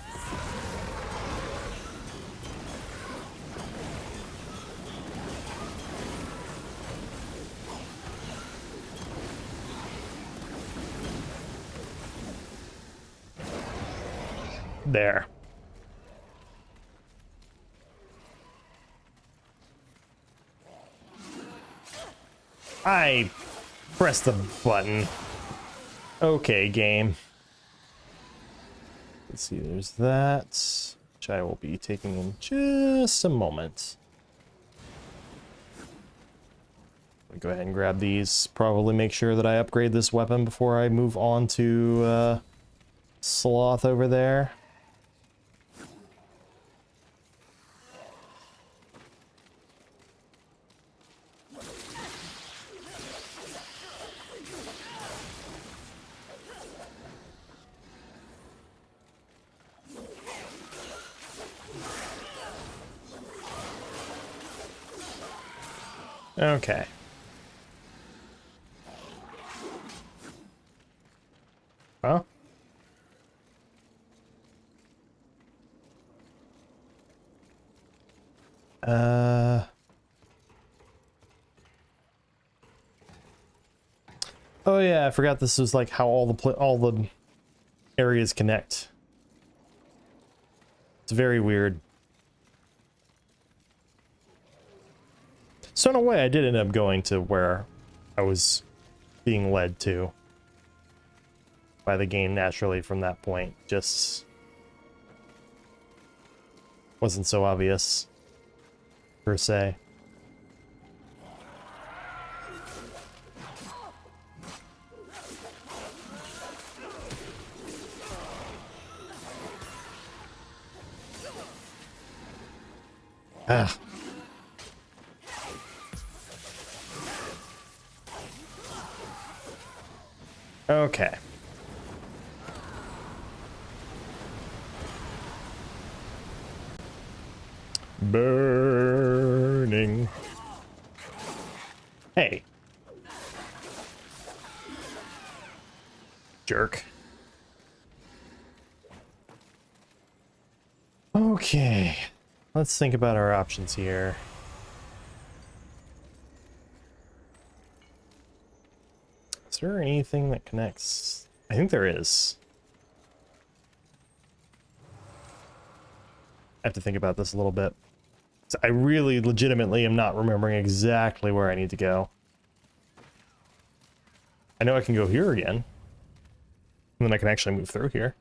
There. I pressed the button. Okay, game. Let's see, there's that, which I will be taking in just a moment. Go ahead and grab these. Probably make sure that I upgrade this weapon before I move on to Sloth over there. Okay. Huh? Oh yeah, I forgot this was like how all the areas connect. It's very weird. So in a way, I did end up going to where I was being led to by the game naturally from that point. Just wasn't so obvious, per se. Ah. Okay. Burning. Hey. Jerk. Okay. Let's think about our options here. Is there anything that connects? I think there is. I have to think about this a little bit. So I really legitimately am not remembering exactly where I need to go. I know I can go here again. And then I can actually move through here.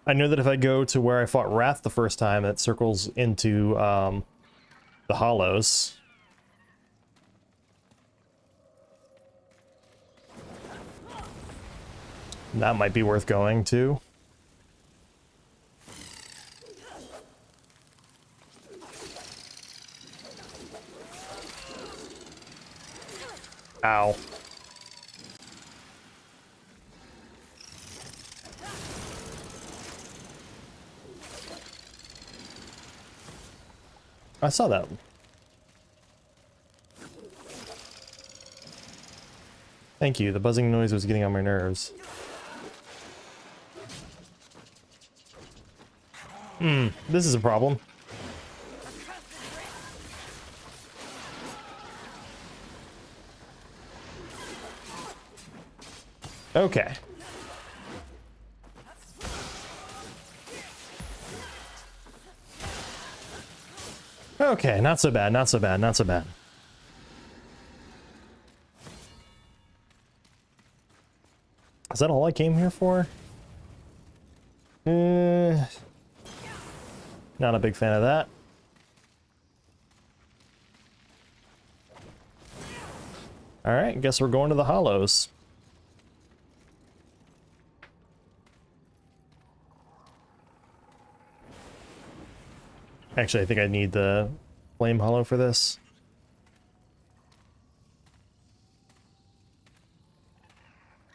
I know that if I go to where I fought Wrath the first time, it circles into the Hollows. That might be worth going to. Ow. I saw that. Thank you. The buzzing noise was getting on my nerves. This is a problem. Okay. Okay, not so bad, not so bad, not so bad. Is that all I came here for? Not a big fan of that. Alright, guess we're going to the Hollows. Actually, I think I need the Flame Hollow for this.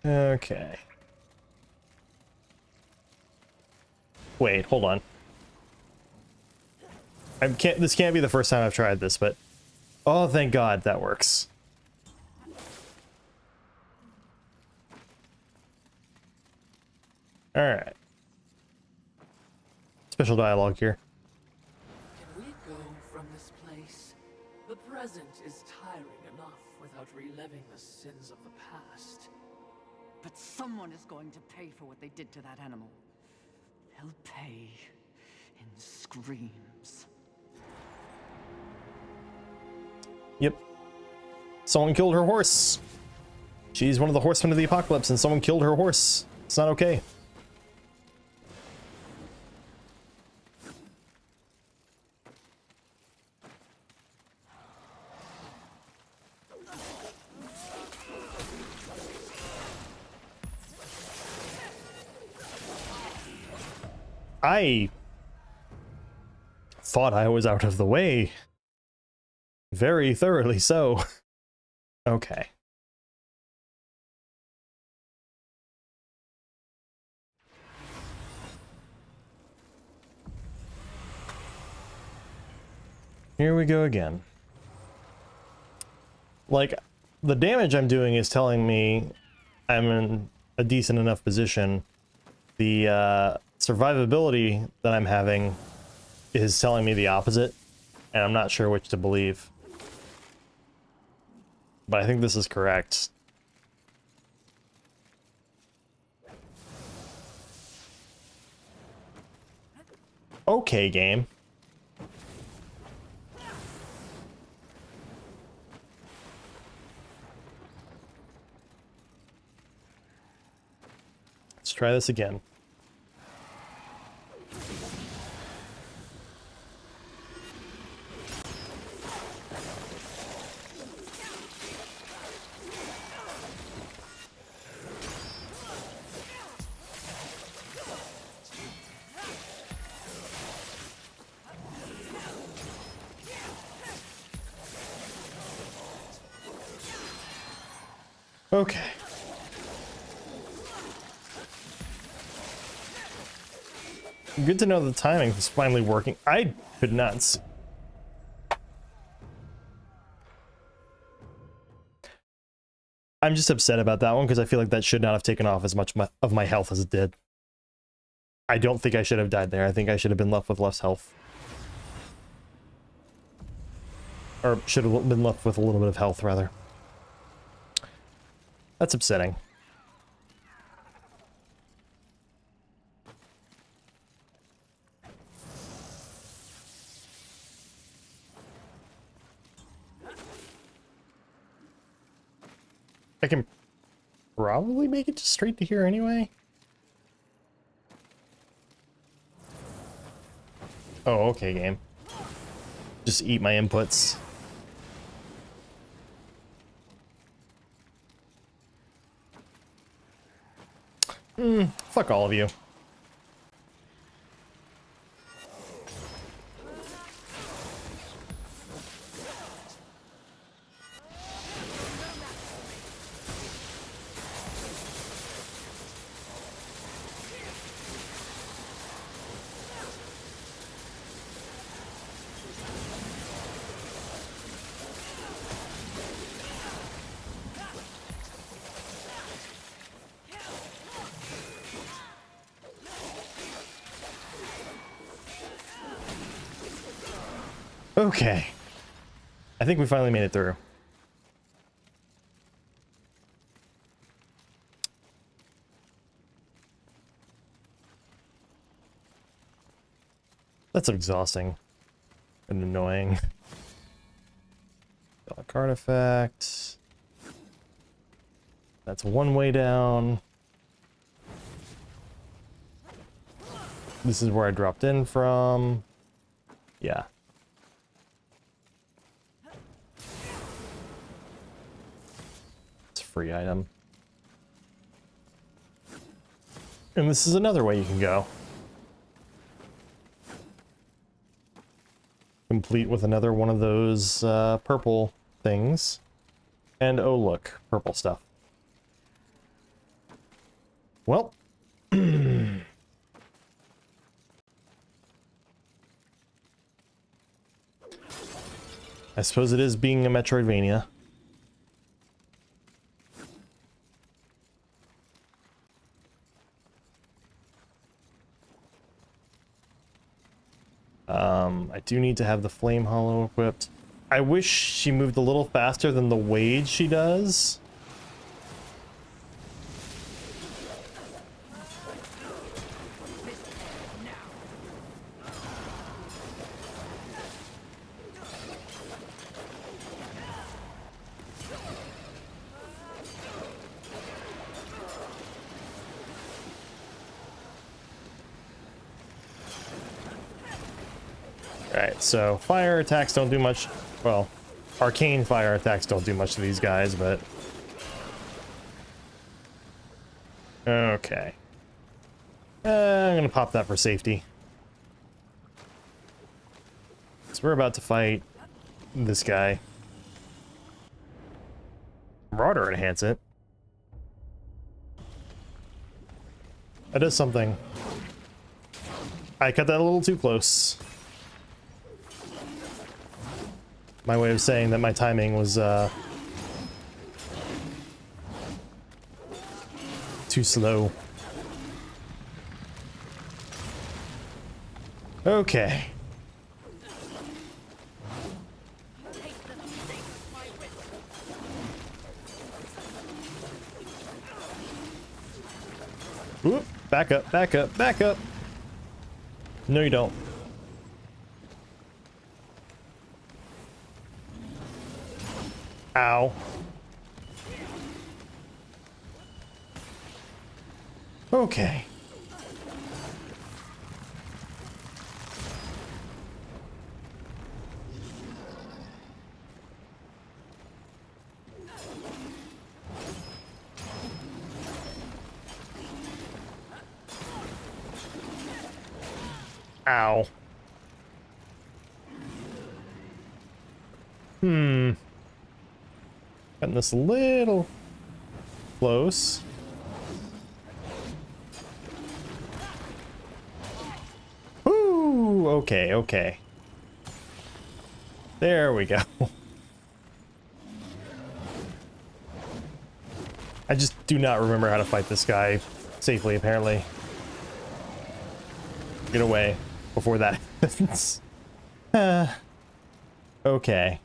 Okay. Wait, hold on. This can't be the first time I've tried this, but... Oh, thank God, that works. Alright. Special dialogue here. Can we go from this place? The present is tiring enough without reliving the sins of the past. But someone is going to pay for what they did to that animal. They'll pay in screams. Yep. Someone killed her horse. She's one of the horsemen of the apocalypse, and someone killed her horse. It's not okay. I thought I was out of the way. Very thoroughly so. Okay. Here we go again. Like, the damage I'm doing is telling me I'm in a decent enough position. The survivability that I'm having is telling me the opposite, and I'm not sure which to believe. But I think this is correct. Okay, game. Let's try this again. Okay. Good to know the timing is finally working. I could not see. I'm just upset about that one because I feel like that should not have taken off as much of my health as it did. I don't think I should have died there. I think I should have been left with less health. Or should have been left with a little bit of health, rather. That's upsetting. I can probably make it just straight to here anyway. Oh, okay, game. Just eat my inputs. Fuck all of you. Okay. I think we finally made it through. That's exhausting and annoying. Dark artifact. That's one way down. This is where I dropped in from. Yeah. It's a free item. And this is another way you can go. Complete with another one of those purple things. And oh look, purple stuff. Well. I suppose it is being a Metroidvania. I do need to have the Flame Hollow equipped. I wish she moved a little faster than the Wade she does. Alright, so fire attacks don't do much. Well, arcane fire attacks don't do much to these guys, but... Okay. I'm gonna pop that for safety. So we're about to fight this guy. Marauder enhance it. That does something. I cut that a little too close. My way of saying that my timing was too slow. Okay. Whoop, back up, back up, back up. No, you don't. Ow. Okay. Ow. Getting this a little close. Ooh, okay, okay. There we go. I just do not remember how to fight this guy safely, apparently. Get away before that happens. Okay.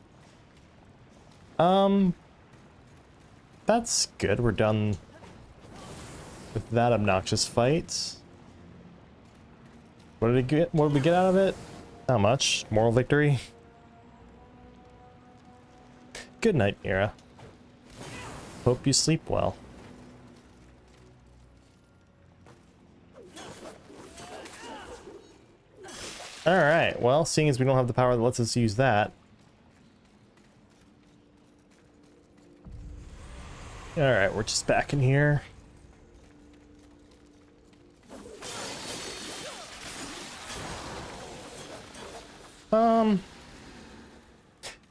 That's good. We're done with that obnoxious fight. What did it get? What did we get out of it? Not much. Moral victory. Good night, Mira. Hope you sleep well. Alright, well, seeing as we don't have the power that lets us use that. Alright, we're just back in here.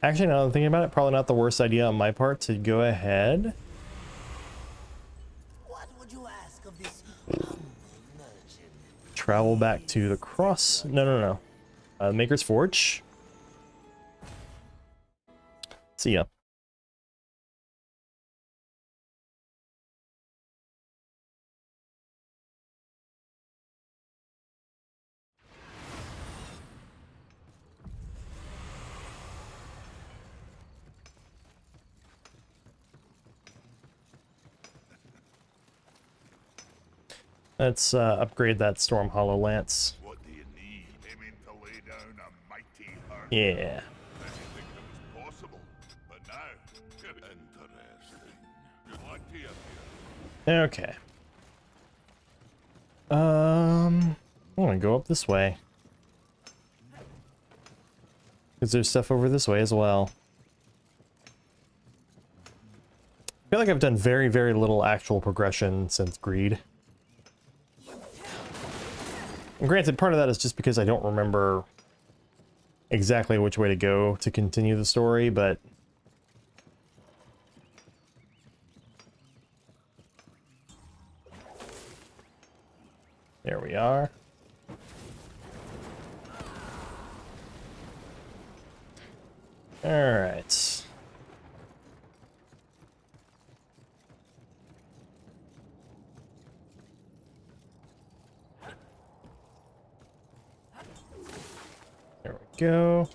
Actually, now that I'm thinking about it, probably not the worst idea on my part to go ahead. What would you ask of this humble merchant? Travel back to the cross. No. Maker's Forge. See ya. Let's upgrade that Storm Hollow Lance. What do you need? Aiming to lay Yeah. Anything that was possible. But now, interesting. Plenty of here. Okay. I want to go up this way. Because there's stuff over this way as well. I feel like I've done very, very little actual progression since Greed. And granted, part of that is just because I don't remember exactly which way to go to continue the story, but... There we are. Alright. There we go.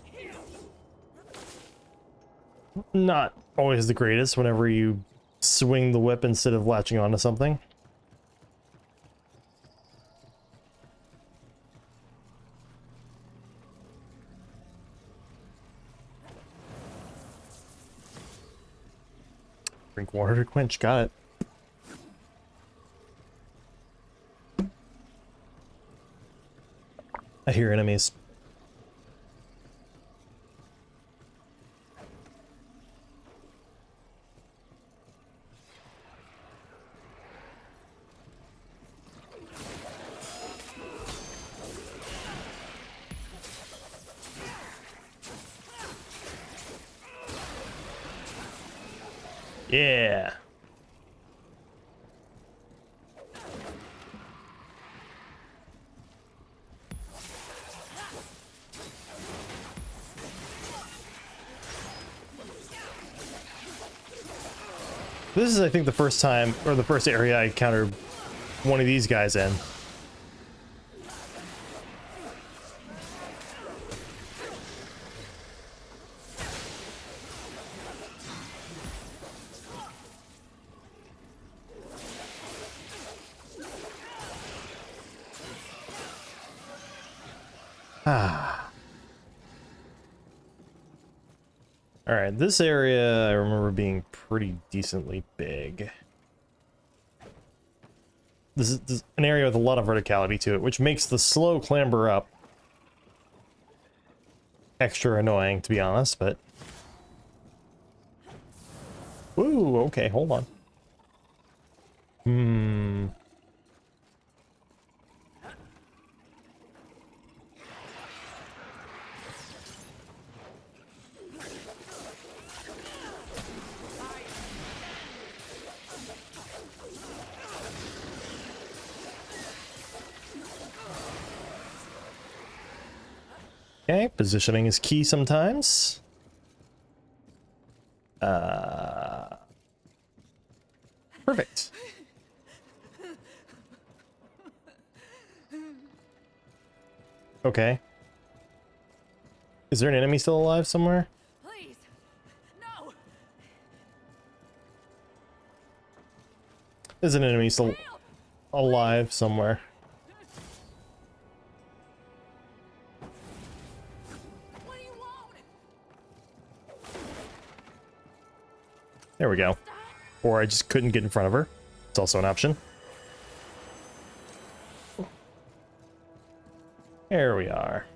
Not always the greatest whenever you swing the whip instead of latching onto something. Drink water to quench, got it. I hear enemies. Yeah. This is, I think, the first time, or the first area I encountered one of these guys in. Alright, this area I remember being pretty decently big. This is an area with a lot of verticality to it, which makes the slow clamber up extra annoying, to be honest, but... Ooh, okay, hold on. Okay, positioning is key sometimes. Perfect. Okay. Is there an enemy still alive somewhere? Please, no. There's an enemy still alive somewhere. What do you want? There we go. Or I just couldn't get in front of her. It's also an option. There we are.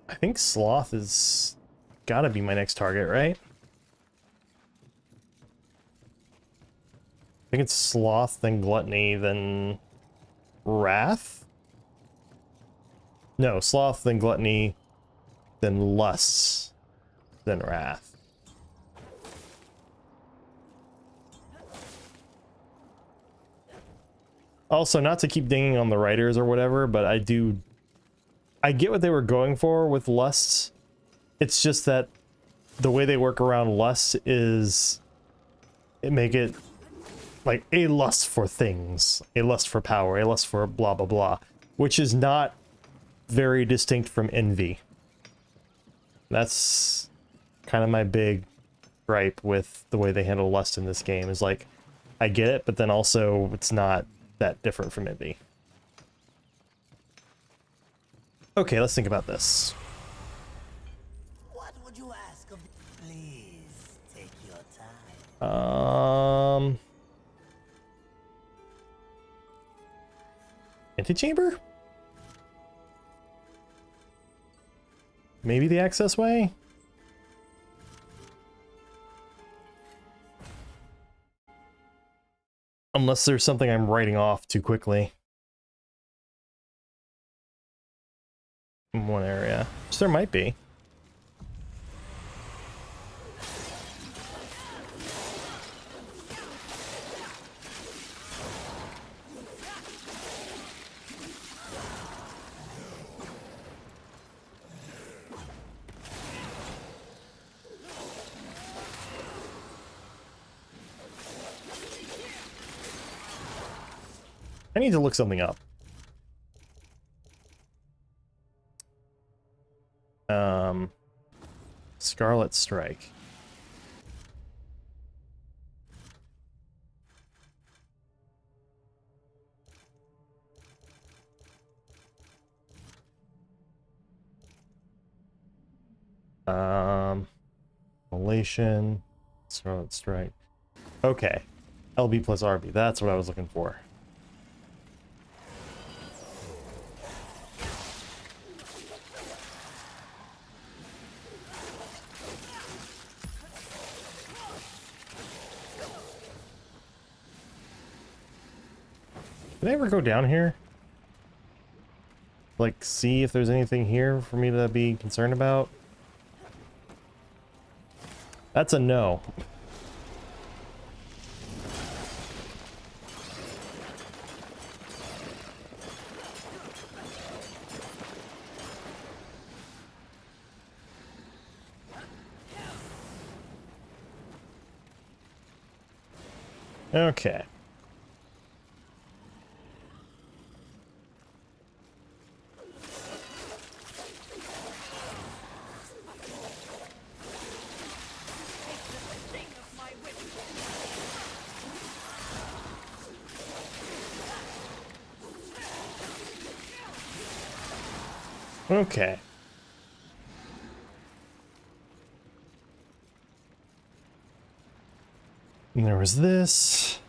I think Sloth is gotta be my next target, right? I think it's Sloth, then Gluttony, then Wrath? No, Sloth, then Gluttony, then Lusts, then Wrath. Also, not to keep dinging on the writers or whatever, but I get what they were going for with Lusts. It's just that the way they work around Lust is make it like a lust for things, a lust for power, a lust for blah blah blah, which is not very distinct from envy. That's kind of my big gripe with the way they handle lust in this game, is like, I get it, but then also it's not that different from Indy. Okay, let's think about this. What would you ask of me? Please, take your time. Antechamber? Maybe the access way? Unless there's something I'm writing off too quickly. In one area. Which there might be. I need to look something up. Scarlet Strike. Relation, Scarlet Strike. Okay. LB plus RB. That's what I was looking for. Did I ever go down here? Like, see if there's anything here for me to be concerned about? That's a no. Okay. Okay. And there was this.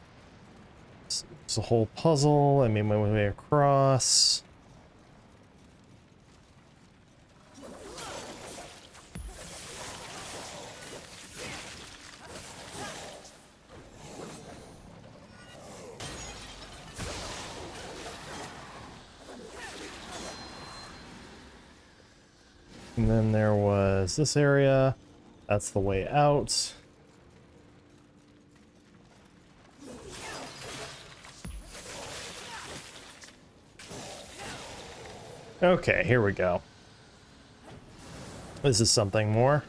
It's a whole puzzle. I made my way across. And then there was this area. That's the way out. Okay, here we go. This is something more.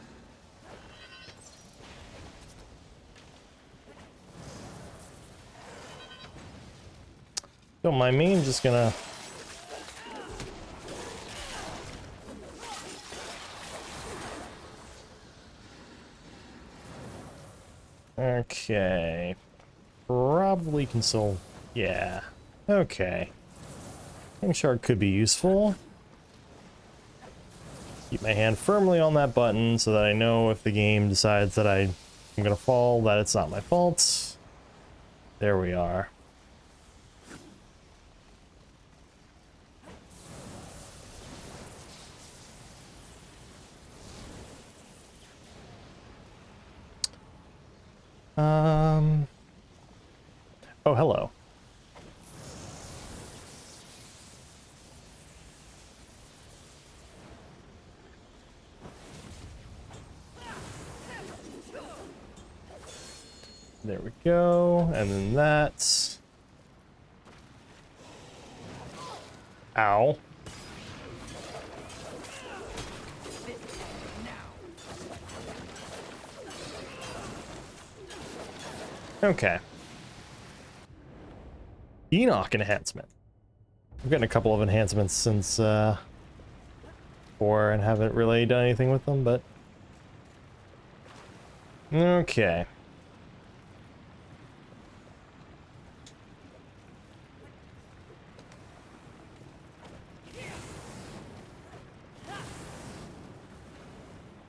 Don't mind me, I'm just gonna... Okay. Probably console. Yeah. Okay. King Shark could be useful. Keep my hand firmly on that button so that I know if the game decides that I'm gonna fall, that it's not my fault. There we are. Oh, hello. There we go. And then that's... Ow. Okay. Enoch enhancement. I've gotten a couple of enhancements since before and haven't really done anything with them, but... Okay.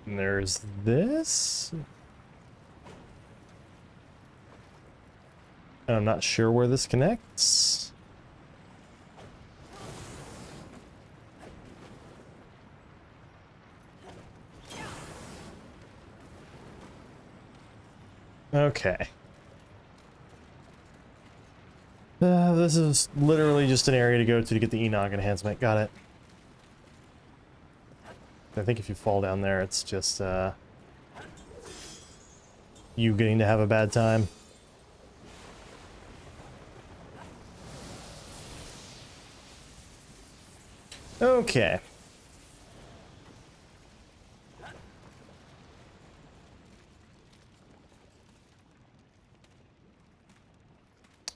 And there's this. I'm not sure where this connects. Okay. This is literally just an area to go to get the Enoch enhancement. Got it. I think if you fall down there, it's just, you getting to have a bad time. Okay.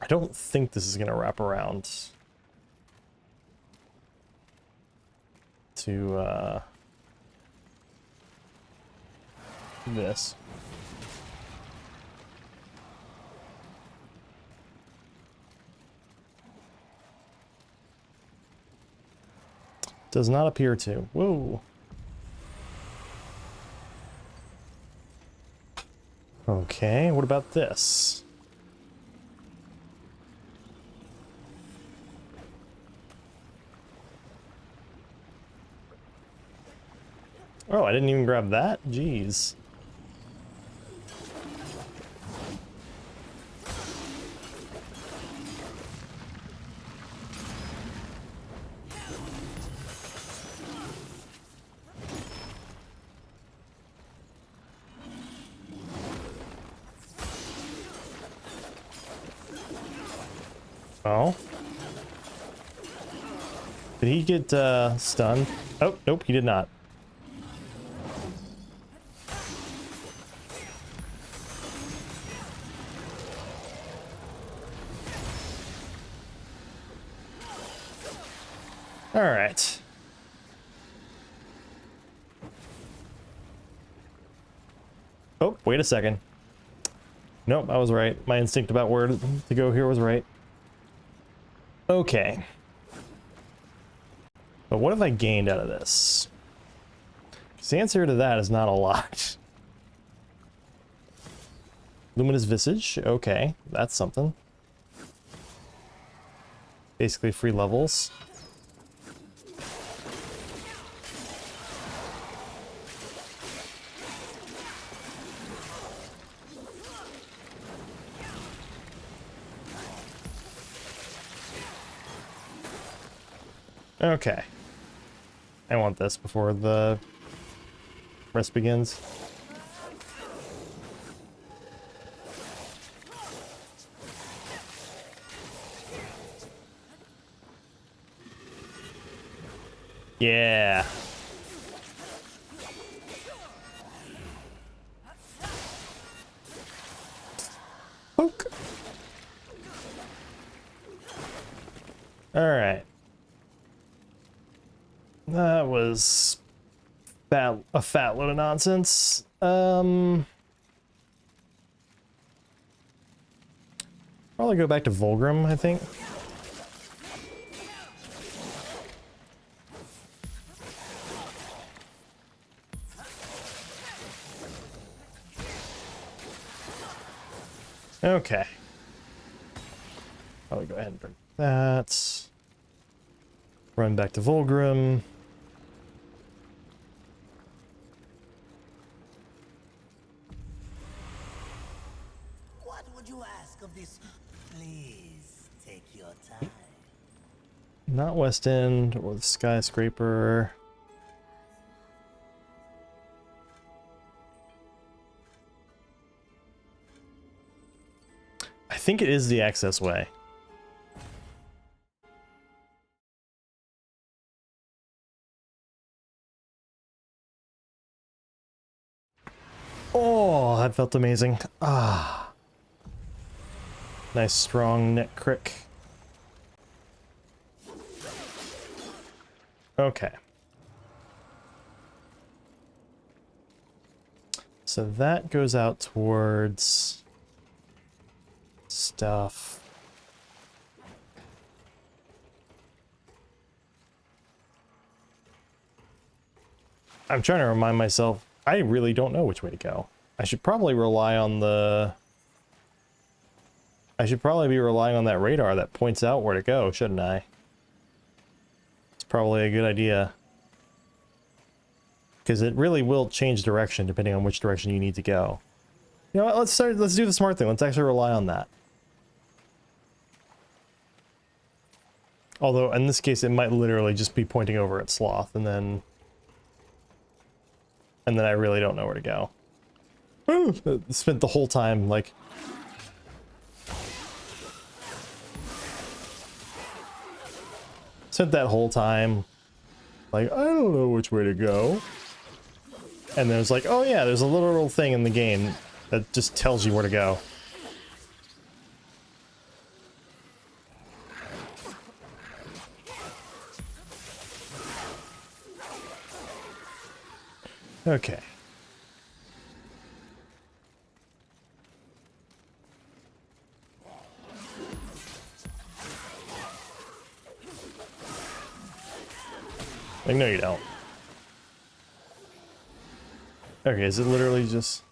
I don't think this is going to wrap around to, this. Does not appear to. Whoa. Okay, what about this? Oh, I didn't even grab that? Jeez. Oh. Did he get stunned? Oh, nope, he did not. All right. Oh, wait a second. Nope, I was right. My instinct about where to go here was right. Okay. But what have I gained out of this? The answer to that is not a lot. Luminous Visage. Okay, that's something. Basically free levels. Okay. I want this before the rest begins. Yeah. Poke. All right. That was a fat load of nonsense. Probably go back to Volgrim, I think. Okay. I'll go ahead and bring that. Run back to Volgrim. What would you ask of this? Please take your time. Not West End or the Skyscraper. I think it is the access way. Oh, that felt amazing. Ah. Nice strong neck crick. Okay. So that goes out towards stuff. I'm trying to remind myself, I really don't know which way to go. I should probably rely on the... I should probably be relying on that radar that points out where to go, shouldn't I? It's probably a good idea. Because it really will change direction depending on which direction you need to go. You know what, let's do the smart thing. Let's actually rely on that. Although, in this case, it might literally just be pointing over at Sloth, and then I really don't know where to go. Woo! Spent the whole time, like... Spent that whole time, like, I don't know which way to go. And then it's like, oh yeah, there's a literal thing in the game that just tells you where to go. Okay. Like, no you don't. Okay, is it literally just...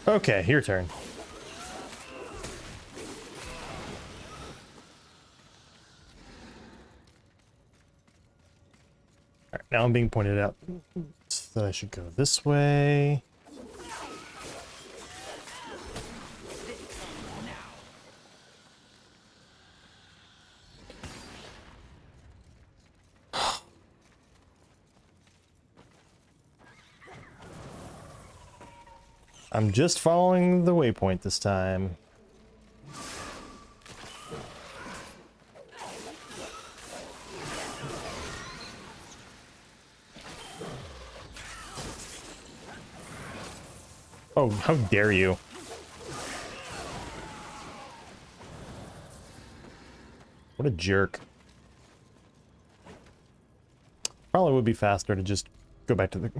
Okay, your turn. Alright, now I'm being pointed out that I should go this way. I'm just following the waypoint this time. Oh, how dare you. What a jerk. Probably would be faster to just go back to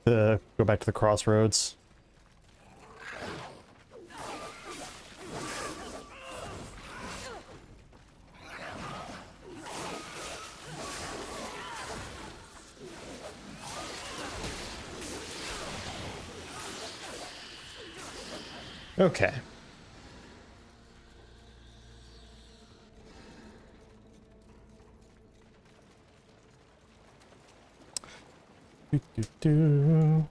the crossroads. Okay. Do.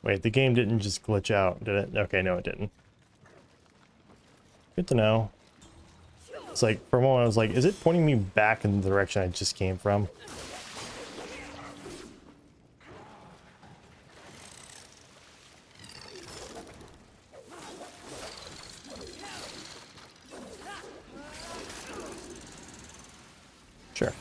Wait, the game didn't just glitch out, did it? Okay, no, it didn't. Good to know. It's like, for a moment I was like, is it pointing me back in the direction I just came from? Sure.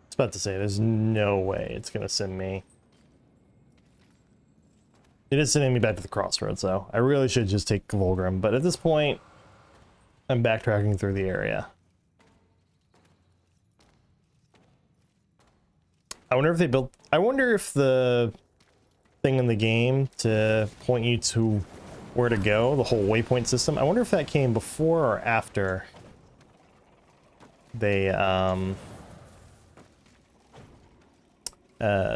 I was about to say, there's no way it's gonna send me. It is sending me back to the crossroads, though. I really should just take Volgrim, but at this point, I'm backtracking through the area. I wonder if they built... I wonder if the thing in the game to point you to where to go, the whole waypoint system, I wonder if that came before or after they,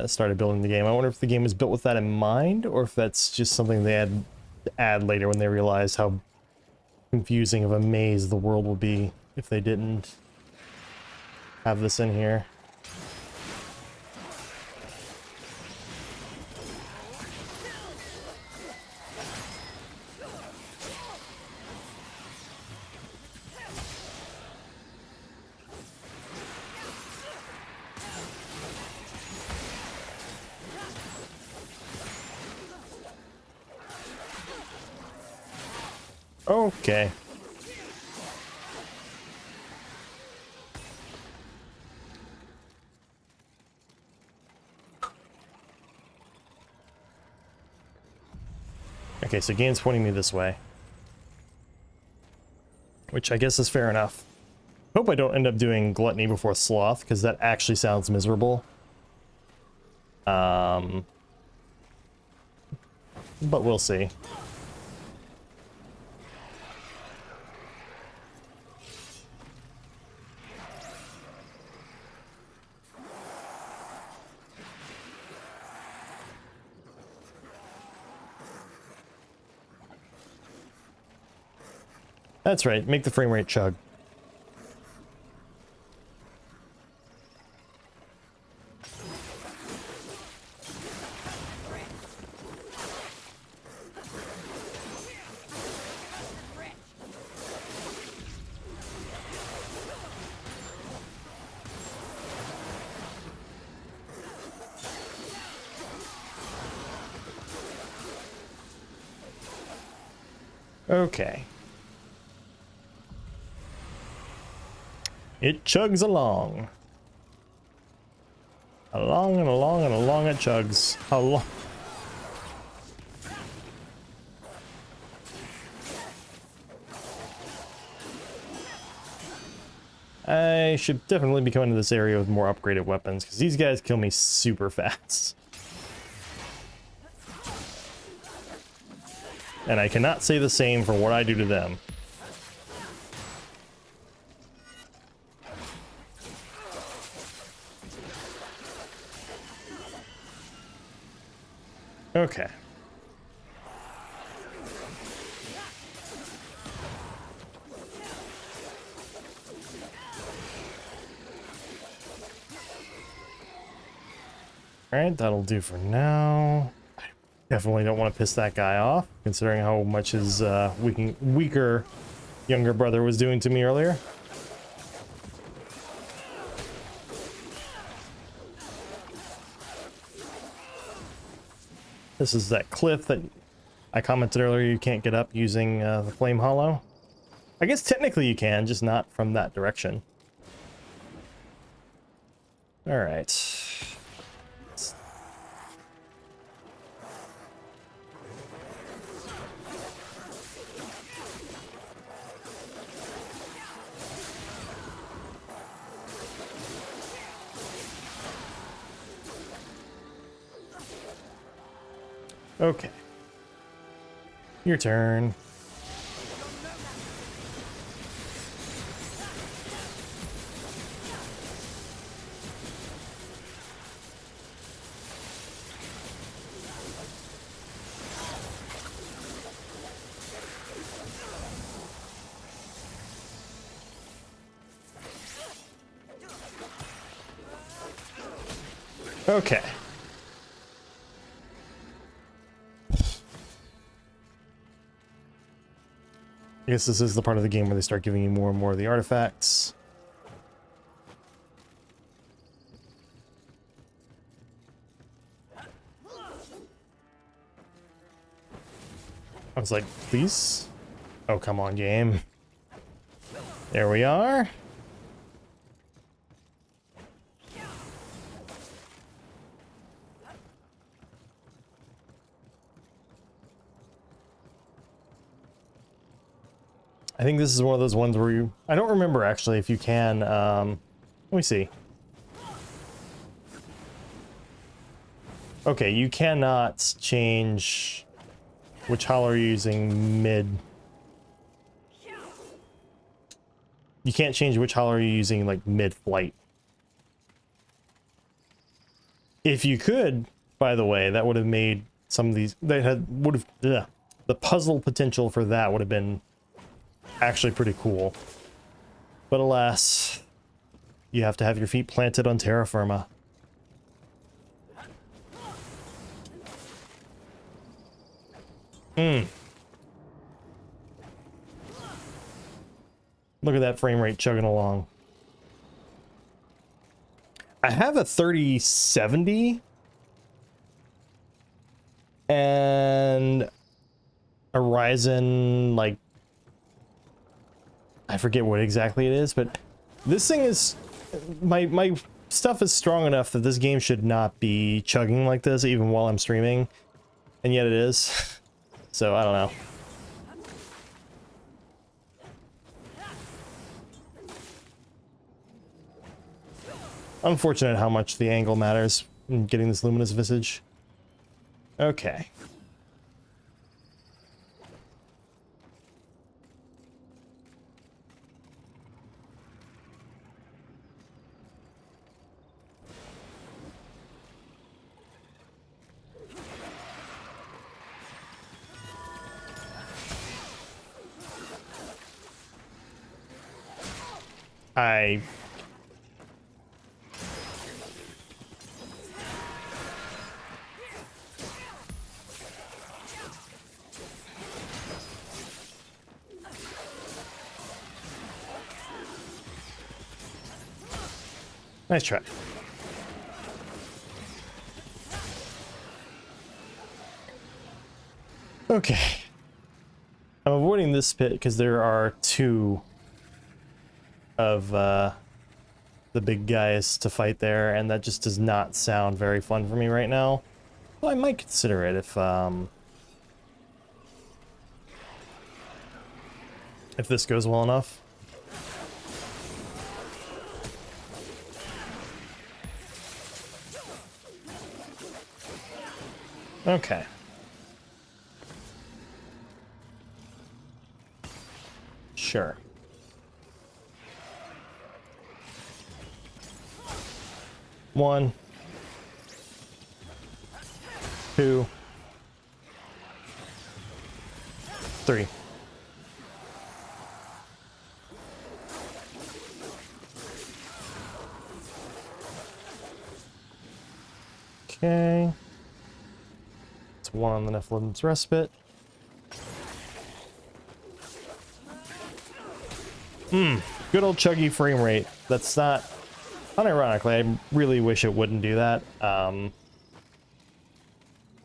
started building the game. I wonder if the game was built with that in mind, or if that's just something they had to add later when they realized how confusing of a maze the world would be if they didn't have this in here. Okay. Okay, so game's pointing me this way. Which I guess is fair enough. Hope I don't end up doing Gluttony before Sloth, because that actually sounds miserable. But we'll see. That's right, make the frame rate chug. Okay. It chugs along. Along and along and along it chugs. How long? I should definitely be coming to this area with more upgraded weapons, because these guys kill me super fast. And I cannot say the same for what I do to them. Okay. Alright, that'll do for now. I definitely don't want to piss that guy off, considering how much his weaker younger brother was doing to me earlier. This is that cliff that I commented earlier you can't get up using the Flame Hollow. I guess technically you can, just not from that direction. Alright. Okay. Your turn. Okay. I guess this is the part of the game where they start giving you more and more of the artifacts. I was like, please? Oh, come on, game. There we are. I think this is one of those ones where you... I don't remember, actually, if you can... let me see. Okay, you cannot change which hollow you're using mid... You can't change which hollow you're using, like, mid-flight. If you could, by the way, that would have made some of these... the puzzle potential for that would have been... actually pretty cool. But alas, you have to have your feet planted on terra firma. Look at that frame rate chugging along. I have a 3070 and a Ryzen like I forget what exactly it is, but this thing is... My stuff is strong enough that this game should not be chugging like this even while I'm streaming. And yet it is. So, I don't know. Unfortunate how much the angle matters in getting this luminous visage. Okay. Nice try. Okay. I'm avoiding this pit because there are two of the big guys to fight there, and that just does not sound very fun for me right now. Well, I might consider it if this goes well enough. Okay. Sure. One. Two. Three. Okay. It's one on the Nephilim's Respite. Good old chuggy frame rate. That's not... Unironically, I really wish it wouldn't do that. I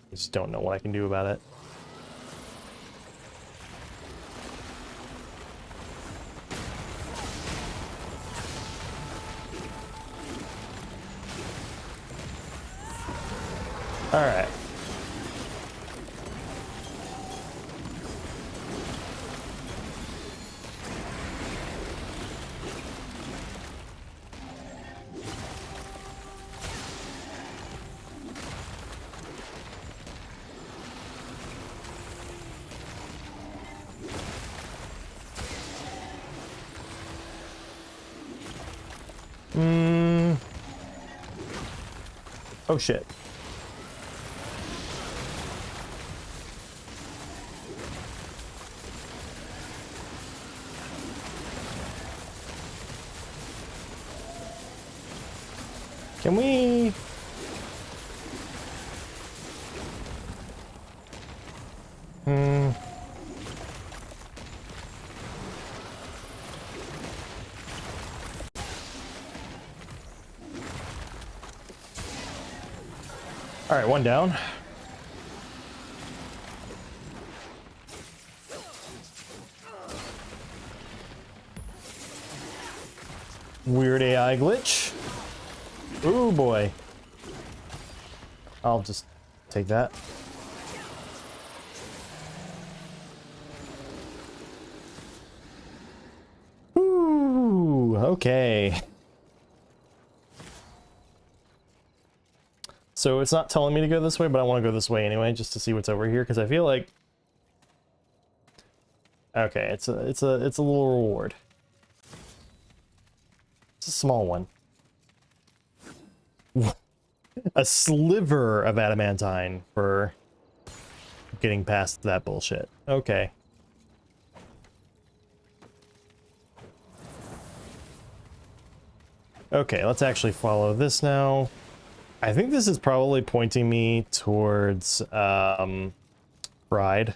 just don't know what I can do about it. All right. Oh shit. Can we... All right, one down. Weird AI glitch. Ooh, boy. I'll just take that. Ooh, okay. So it's not telling me to go this way, but I want to go this way anyway, just to see what's over here, because I feel like... Okay, it's a little reward. It's a small one. A sliver of adamantine for getting past that bullshit. Okay. Okay, let's actually follow this now. I think this is probably pointing me towards Bride.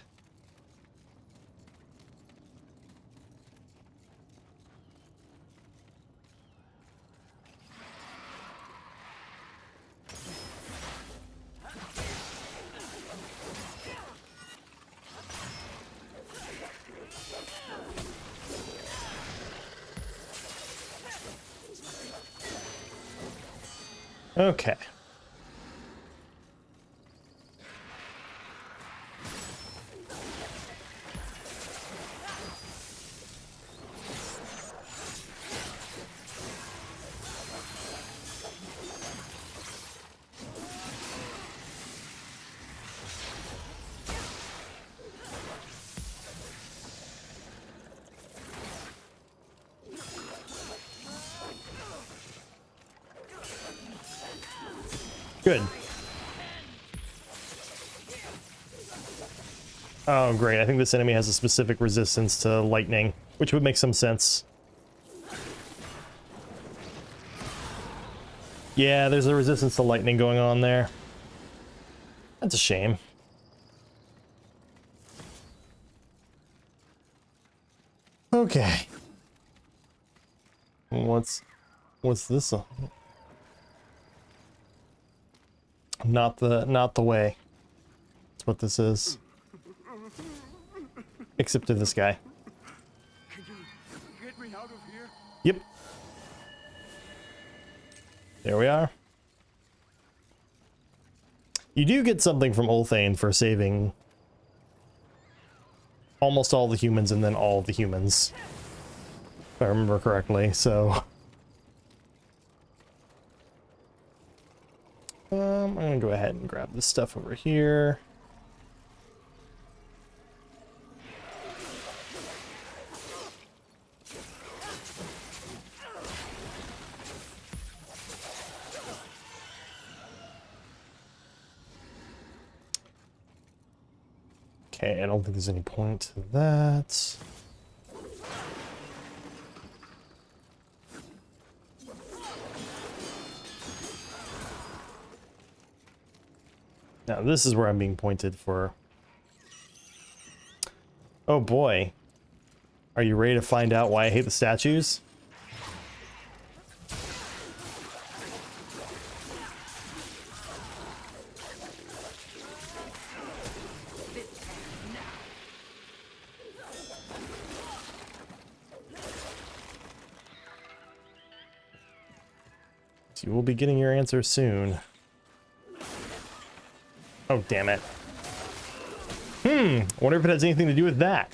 Okay. Good. Oh, great. I think this enemy has a specific resistance to lightning, which would make some sense. Yeah, there's a resistance to lightning going on there. That's a shame. Okay. What's this? Not the way. That's what this is. Except to this guy. Can you get me out of here? Yep. There we are. You do get something from Ulthane for saving almost all the humans and then all the humans. If I remember correctly, so... I'm gonna go ahead and grab this stuff over here. Okay, I don't think there's any point to that. Now this is where I'm being pointed for. Oh boy. Are you ready to find out why I hate the statues? You will be getting your answer soon. Oh, damn it. I wonder if it has anything to do with that.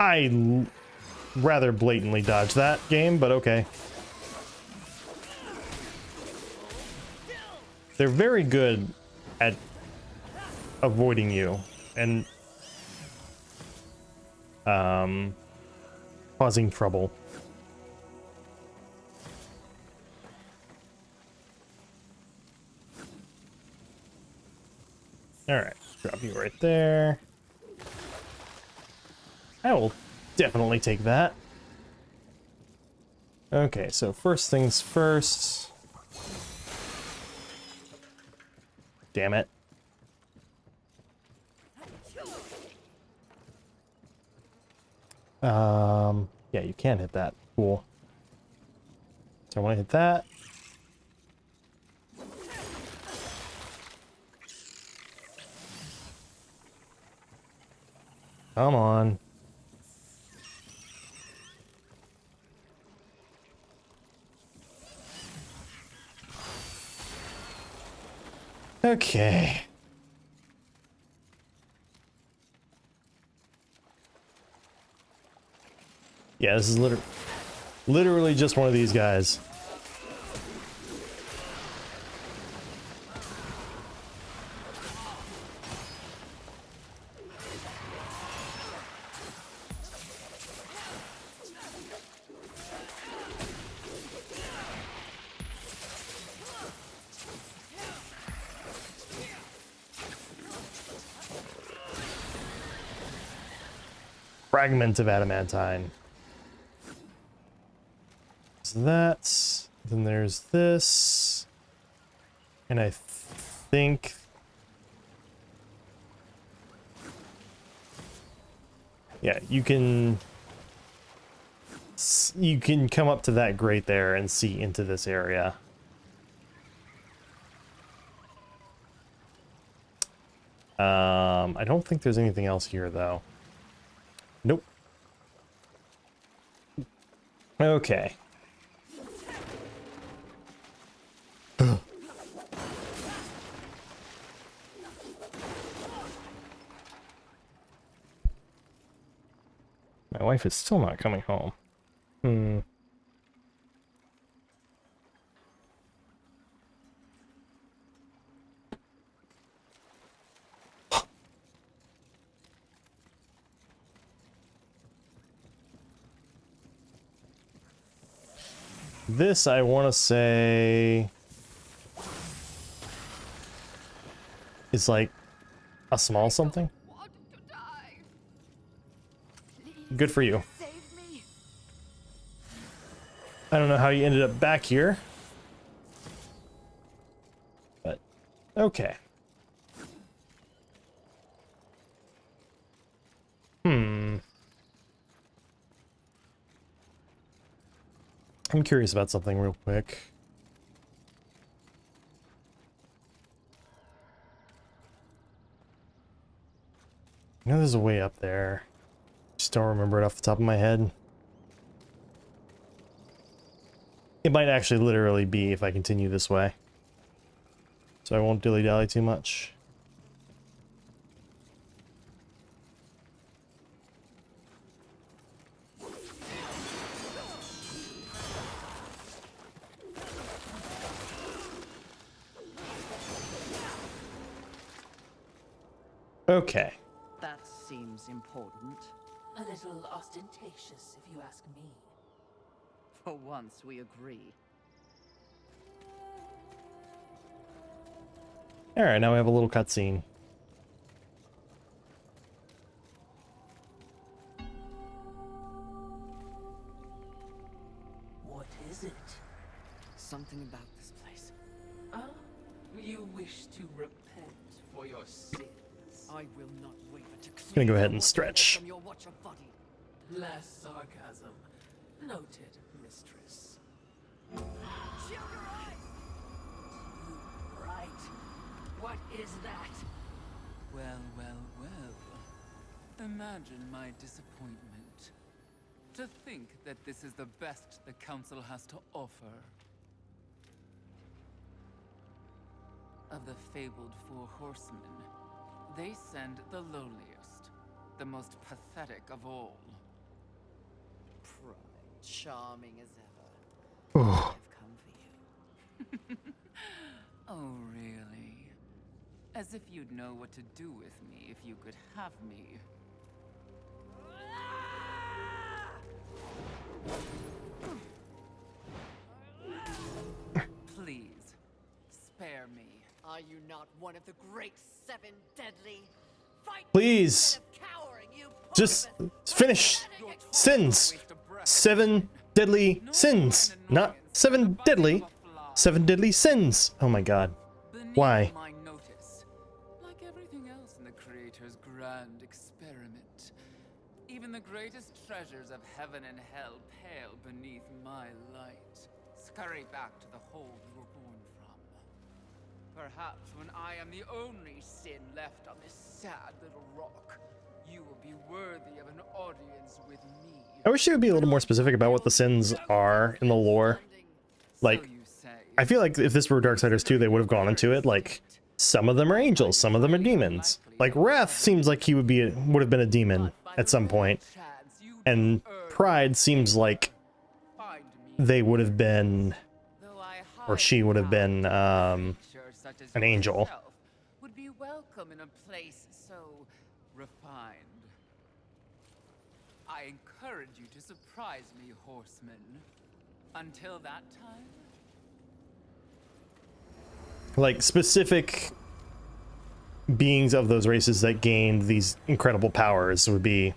I rather blatantly dodged that game, but okay. They're very good at avoiding you and causing trouble. All right, drop you right there. I will definitely take that. Okay, so first things first. Damn it. Yeah, you can hit that. Cool. So I want to hit that. Come on. Okay. Yeah, this is literally just one of these guys. Fragment of adamantine. So that's, then there's this, and I think yeah, you can come up to that grate there and see into this area. I don't think there's anything else here, though. Nope. Okay. My wife is still not coming home. Hmm. This, I want to say, is like a small something. Want to die. Good for you. Save me. I don't know how you ended up back here, but okay. I'm curious about something real quick. I know there's a way up there. Just don't remember it off the top of my head. It might actually literally be if I continue this way. So I won't dilly-dally too much. Okay. That seems important. A little ostentatious, if you ask me. For once, we agree. Alright, now we have a little cutscene. What is it? Something about this place. Ah, you wish to repent for your sins. I will not waver to Gonna go clear ahead your and watcher stretch. from your watcher body. Less sarcasm. Noted, mistress. Right. What is that? Well, well, well. Imagine my disappointment. To think that this is the best the Council has to offer. Of the fabled Four Horsemen, they send the lowliest, the most pathetic of all. Pride, charming as ever. I've come for you. Oh, really? As if you'd know what to do with me if you could have me. Please, spare me. Are you not one of the great seven deadly? Fight Please. instead of cowering, you Just poisonous, finish. pathetic Sins. 7 deadly sins. Not 7 deadly. 7 deadly sins. Oh my god. Beneath Why? my notice, like everything else in the Creator's grand experiment, even the greatest treasures of heaven and hell pale beneath my light. Scurry back to the hold you were born from. Perhaps when I am the only sin left on this sad little rock, you will be worthy of an audience with me. I wish you would be a little more specific about what the sins are in the lore. Like, So you say. I feel like if this were Darksiders 2, they would have gone into it like some of them are angels, some of them are demons. Like Wrath seems like he would have been a demon at some point, and Pride seems like they would have been, or she would have been, an angel. Would be welcome in a place so refined. I encourage you to surprise me, horseman. Until that time, Like specific beings of those races that gained these incredible powers that'd be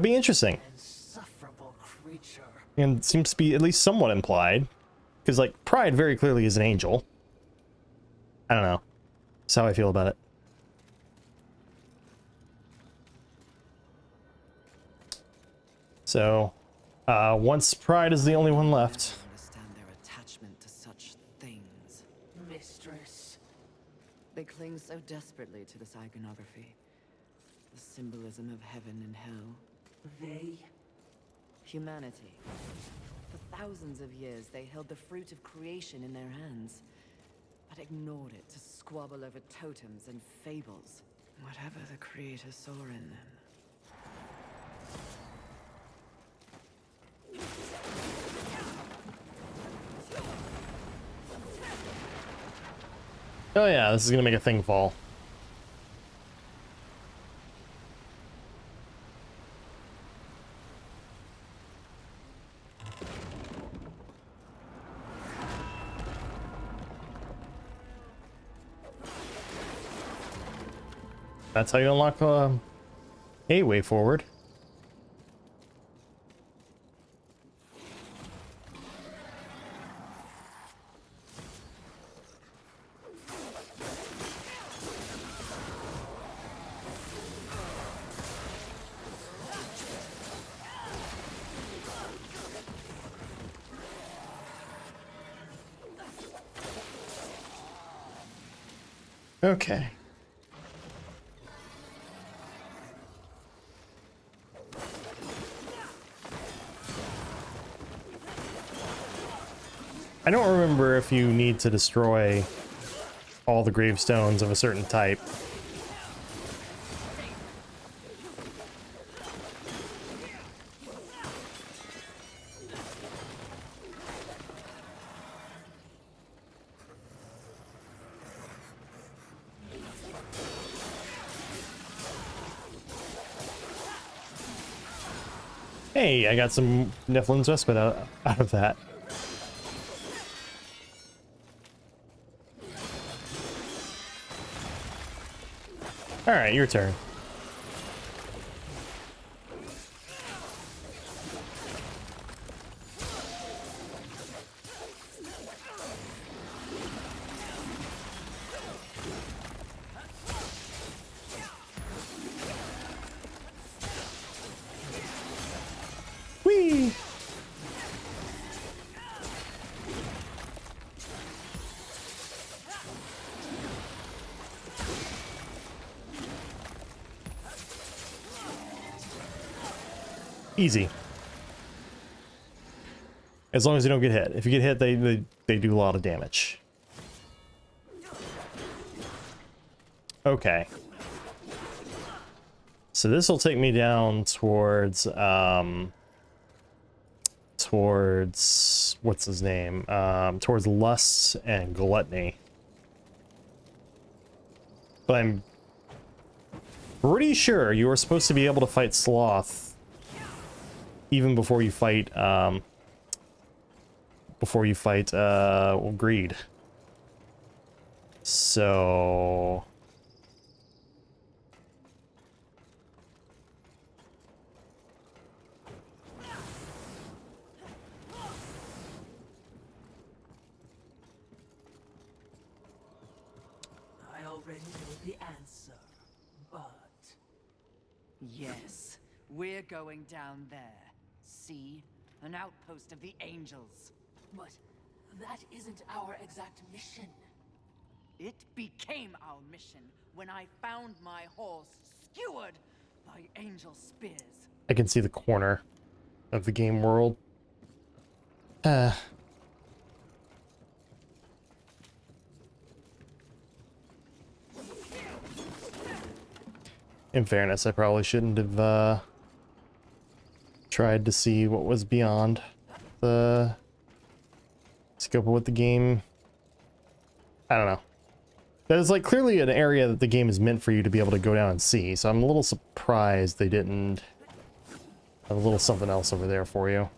interesting. Insufferable creature. And seems to be at least somewhat implied. Because, like, Pride very clearly is an angel. I don't know. That's how I feel about it. So, once Pride is the only one left. understand their attachment to such things. Mistress. They cling so desperately to this iconography. The symbolism of heaven and hell. They? Humanity. For thousands of years, they held the fruit of creation in their hands, but ignored it to squabble over totems and fables. Whatever the Creator saw in them. Oh yeah, this is gonna make a thing fall. That's how you unlock a way forward. Okay. I don't remember if you need to destroy all the gravestones of a certain type. Hey, I got some Nephilim's Respite out of that. Alright, your turn. Whee! Easy. As long as you don't get hit. If you get hit, they do a lot of damage. Okay. So this will take me down towards what's his name? Towards lust and gluttony. But I'm pretty sure you are supposed to be able to fight sloth even before you fight greed. So I already know the answer, but... Yes, we're going down there. See? An outpost of the angels. But that isn't our exact mission. It became our mission when I found my horse skewered by angel spears. I can see the corner of the game world. In fairness, I probably shouldn't have tried to see what was beyond the scope of what the game... I don't know. That is like clearly an area that the game is meant for you to be able to go down and see, so I'm a little surprised they didn't have a little something else over there for you.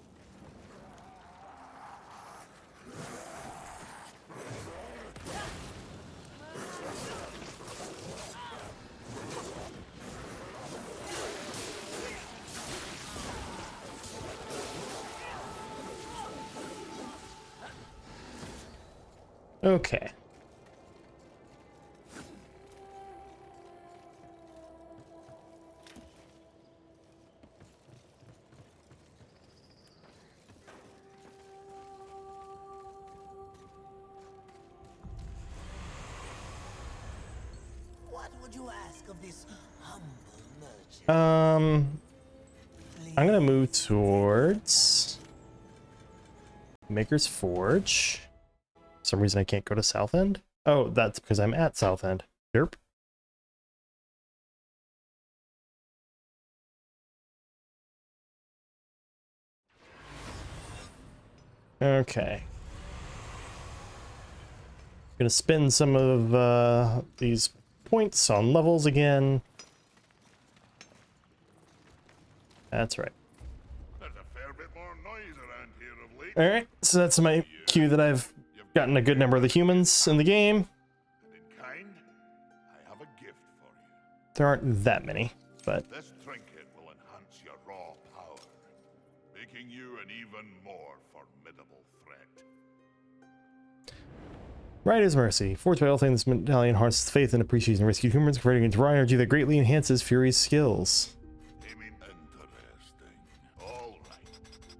Okay. would you ask of this humble merchant? I'm gonna move towards Maker's Forge. For some reason I can't go to South End. Oh, that's because I'm at South End. Derp. Okay. Gonna spend some of these points on levels again. That's right. There's a fair bit more noise around here of late. Alright, so that's my cue that I've gotten a good number of the humans in the game. And in kind, I have a gift for you. There aren't that many, but This trinket will enhance your raw power, making you an even more formidable threat. right is mercy. Forged by all things, this medallion harnesses faith and appreciation rescue humans, converting into raw energy that greatly enhances Fury's skills. Interesting. All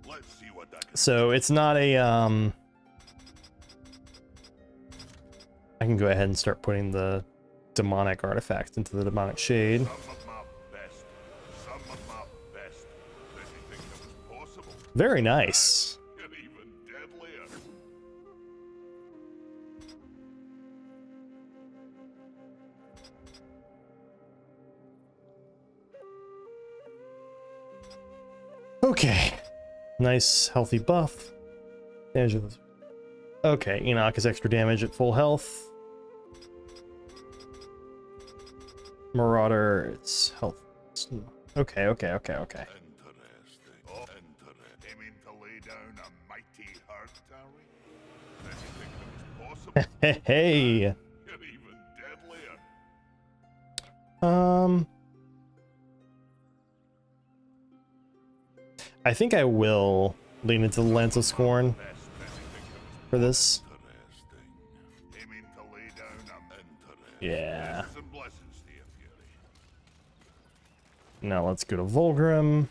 right. Let's see what that can So it's not a I can go ahead and start putting the demonic artifact into the demonic shade. Some of my best. Some of my best. Anything that was possible. Very nice. And even deadlier. Okay. Nice healthy buff. Damage of... Okay, Enoch is extra damage at full health. Marauder is health. Okay. Interesting. Oh, interesting. Aiming to lay down a mighty hurt, are we? Anything that was possible. Hey. And even deadlier. I think I will lean into the Lance of Scorn Best anything that for was this. interesting. Aiming to lay down a interesting. Yeah. Blessings and blessings to you, Fury. Now let's go to Vulgrim.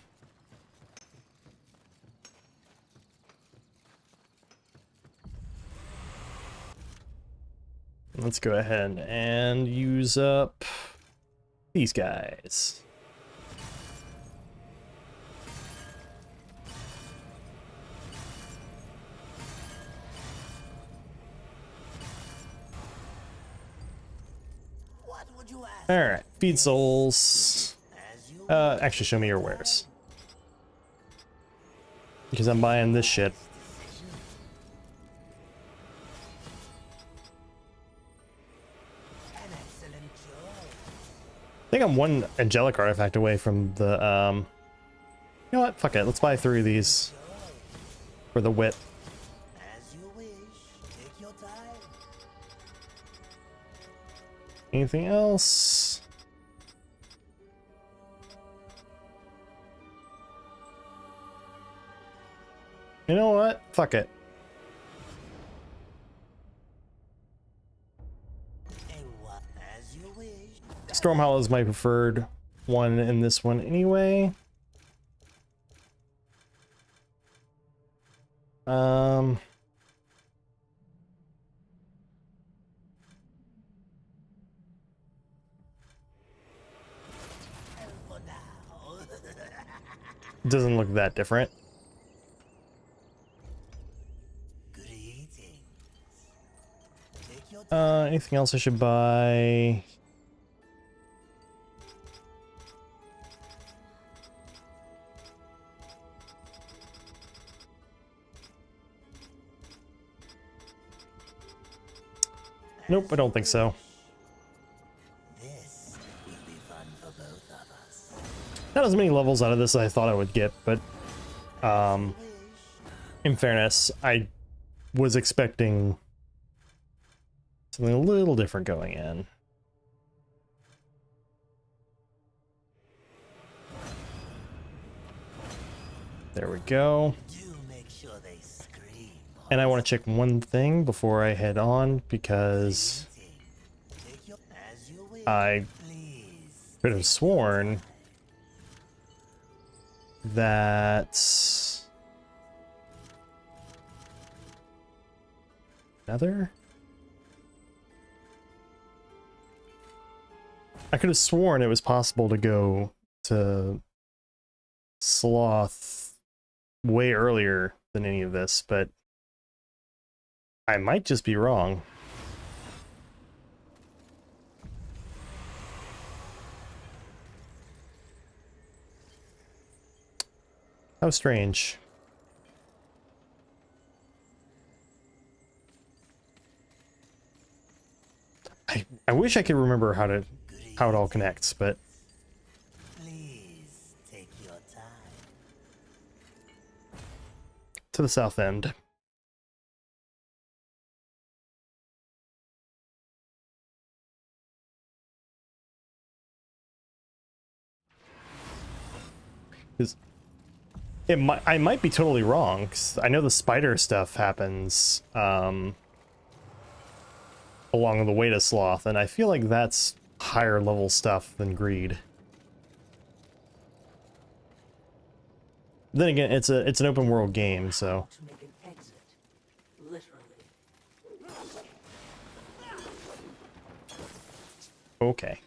Let's go ahead and use up these guys. What would you ask? Alright, feed souls. As you Actually show me your wares. Because I'm buying this shit. an excellent choice. I think I'm one angelic artifact away from the, You know what? Fuck it. Let's buy 3 of these for the wit. As you wish. Take your time. Anything else? You know what? Fuck it. As you wish. Stormhollow is my preferred one in this one anyway. For now. Doesn't look that different. Greetings. Take your time. Anything else I should buy? Nope, I don't think so. This will be fun for both of us. Not as many levels out of this as I thought I would get, but in fairness, I was expecting something a little different going in. There we go. Do make sure they scream. And I want to check one thing before I head on, because Take your as you wish. I Please. could have sworn that another. I could have sworn it was possible to go to Sloth way earlier than any of this, but I might just be wrong. How strange. I wish I could remember how it all connects, but Please take your time. to the south end. Because I might be totally wrong, 'cause I know the spider stuff happens along the way to Sloth, and I feel like that's higher level stuff than Greed. Then again, it's an open world game, so To make an exit, literally. okay.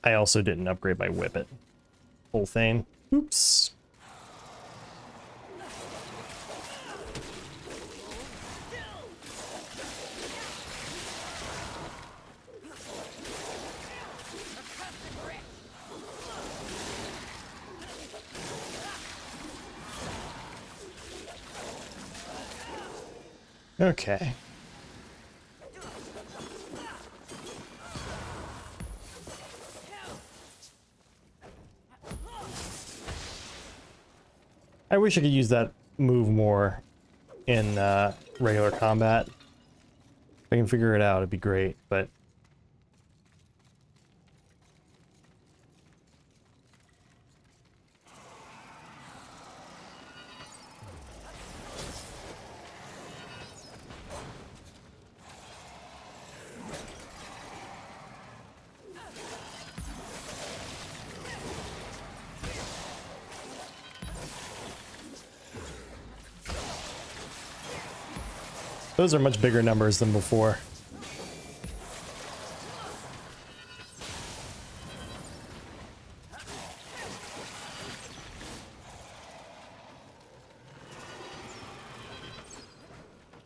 I also didn't upgrade my whippet. Whole thing. Oops. Okay. I wish I could use that move more in regular combat. If I can figure it out, it'd be great, but those are much bigger numbers than before.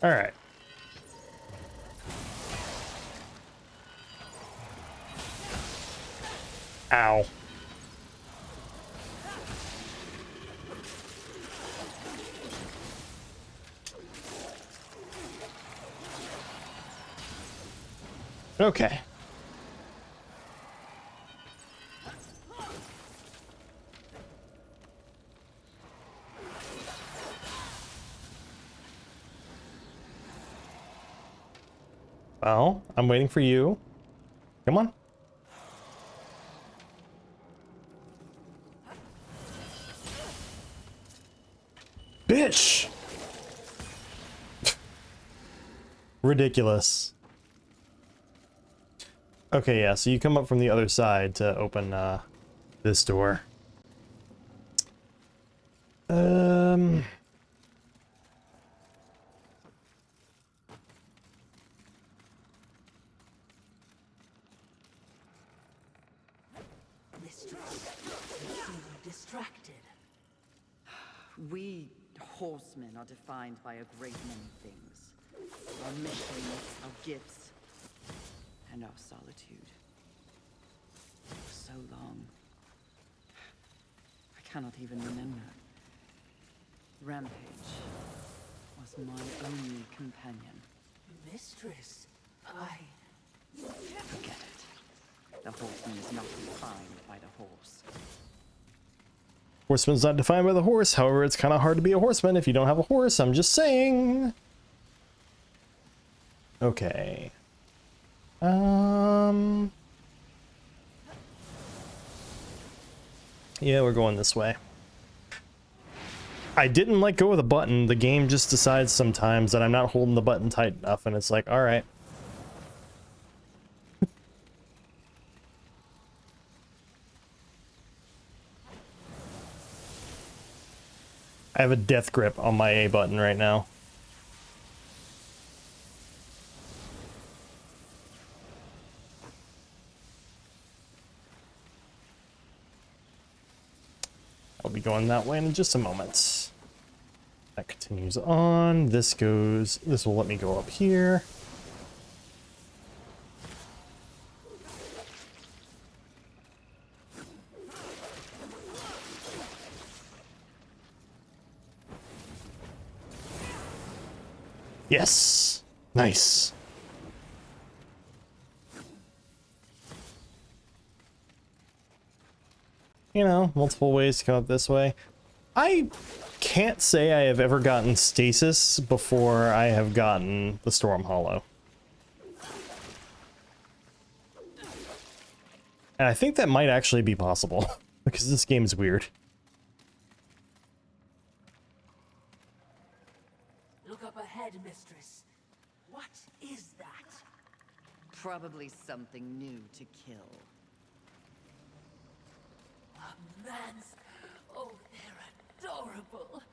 All right. Ow. Okay. Well, I'm waiting for you. Come on. Bitch! Ridiculous. Okay, yeah, so you come up from the other side to open this door. Mistress, you seem distracted. We horsemen are defined by a great many things. Our missions, our gifts, and our solitude. For so long, I cannot even remember. Rampage was my only companion. Mistress, Forget it. The horseman is not defined by the horse. Horseman's not defined by the horse, however, it's kind of hard to be a horseman if you don't have a horse, I'm just saying. Okay. Yeah, we're going this way. I didn't let go of the button. The game just decides sometimes that I'm not holding the button tight enough, and it's like, alright. I have a death grip on my A button right now. I'll be going that way in just a moment. That continues on. This will let me go up here. Yes! Nice. You know, multiple ways to come up this way. I can't say I have ever gotten stasis before I have gotten the Storm Hollow. And I think that might actually be possible, because this game is weird. Look up ahead, mistress. What is that? Probably something new to kill. Man's... Oh, they're adorable.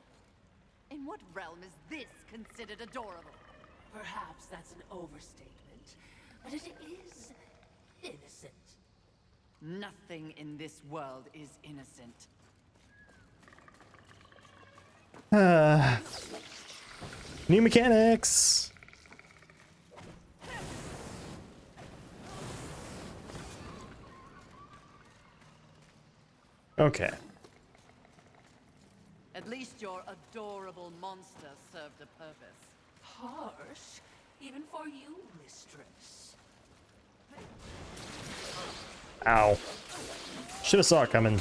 In what realm is this considered adorable? Perhaps that's an overstatement, but it is innocent. Nothing in this world is innocent. New mechanics! Okay. At least your adorable monster served a purpose. Harsh, even for you, mistress. Ow. Should have saw it coming.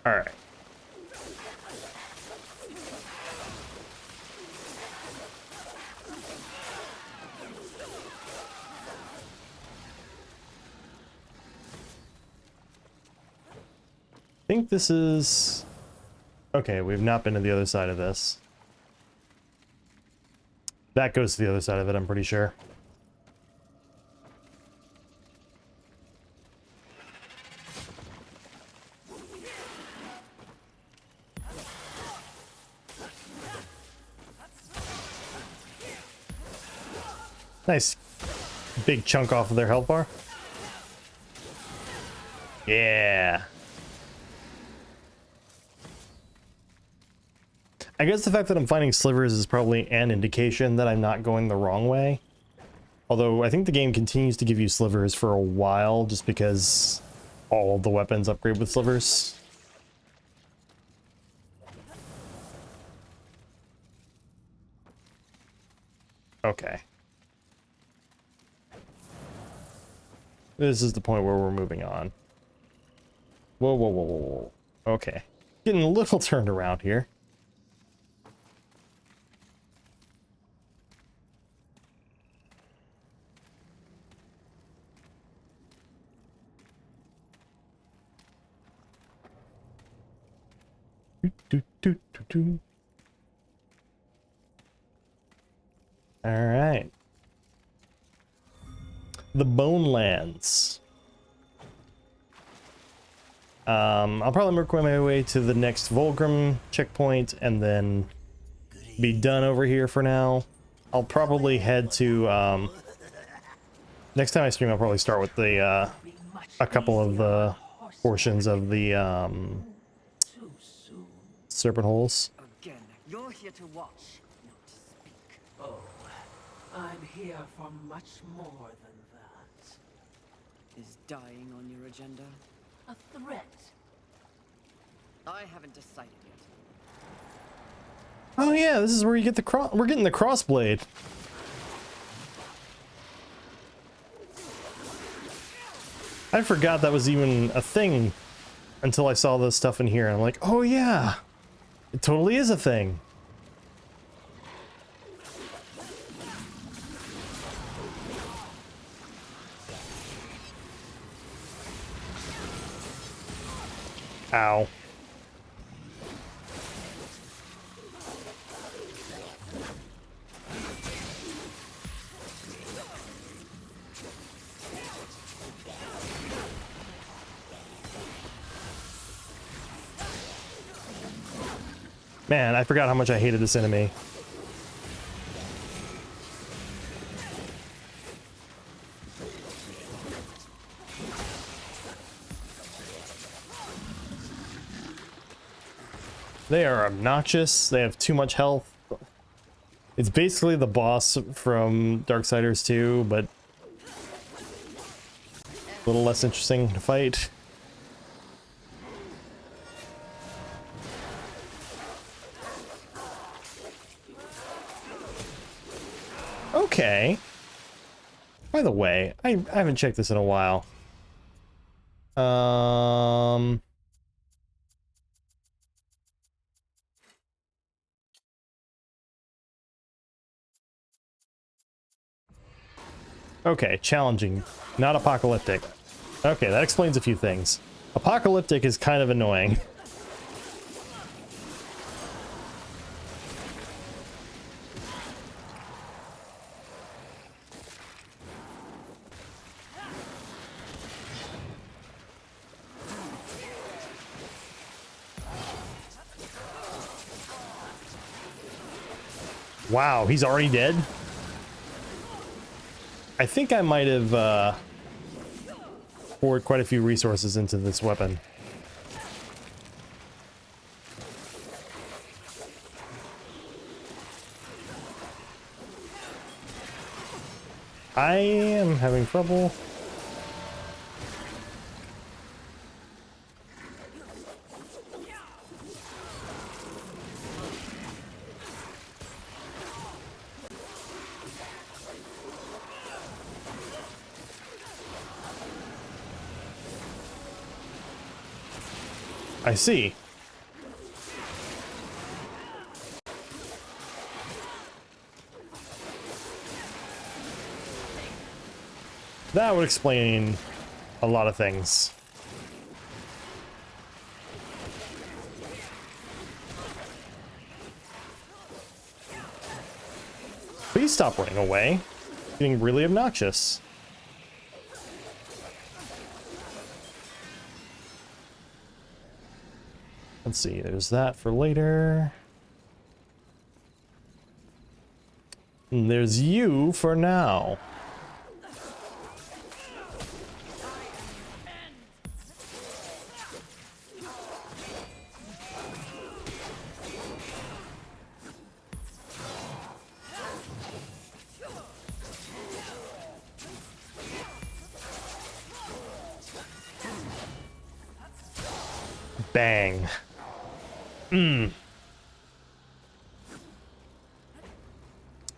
Alright. I think this is... Okay, we've not been to the other side of this. That goes to the other side of it, I'm pretty sure. Nice big chunk off of their health bar. Yeah. I guess the fact that I'm finding slivers is probably an indication that I'm not going the wrong way. Although I think the game continues to give you slivers for a while just because all of the weapons upgrade with slivers. Okay. This is the point where we're moving on. Whoa, whoa, whoa, whoa, whoa. Okay. Getting a little turned around here. All right. The Bonelands. I'll probably work my way to the next Volgrim checkpoint and then be done over here for now. I'll probably head to next time I stream. I'll probably start with the a couple of the portions of the serpent holes. Again, you're here to watch, not to speak. Oh, I'm here for much more than that. Is dying on your agenda? A threat. I haven't decided yet. Oh yeah, this is where you get the cross. We're getting the crossblade. I forgot that was even a thing until I saw this stuff in here, and I'm like, oh yeah, it totally is a thing. Ow. Man, I forgot how much I hated this enemy. They are obnoxious. They have too much health. It's basically the boss from Darksiders 2, but a little less interesting to fight. Okay. By the way, I haven't checked this in a while. Okay, challenging, not apocalyptic. Okay, that explains a few things. Apocalyptic is kind of annoying. Wow, he's already dead? I think I might have poured quite a few resources into this weapon. I am having trouble. I see. That would explain a lot of things. Please stop running away. Getting really obnoxious. Let's see, there's that for later. And there's you for now. Bang.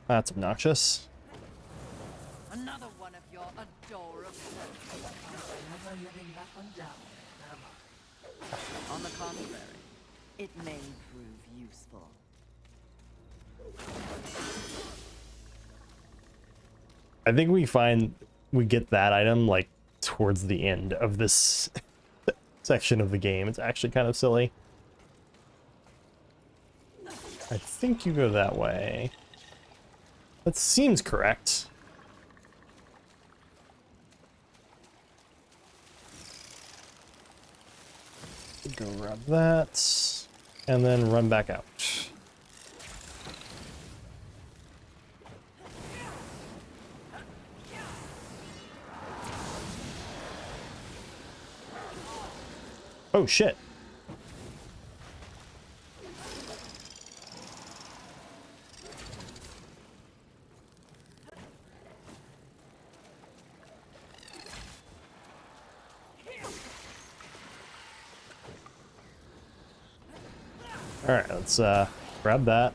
That's obnoxious. Another one of your adorable. Never living that one down, never. On the contrary, it may prove useful. I think we get that item like towards the end of this section of the game. It's actually kind of silly. I think you go that way. That seems correct. Go grab that, and then run back out. Oh shit. All right, let's grab that.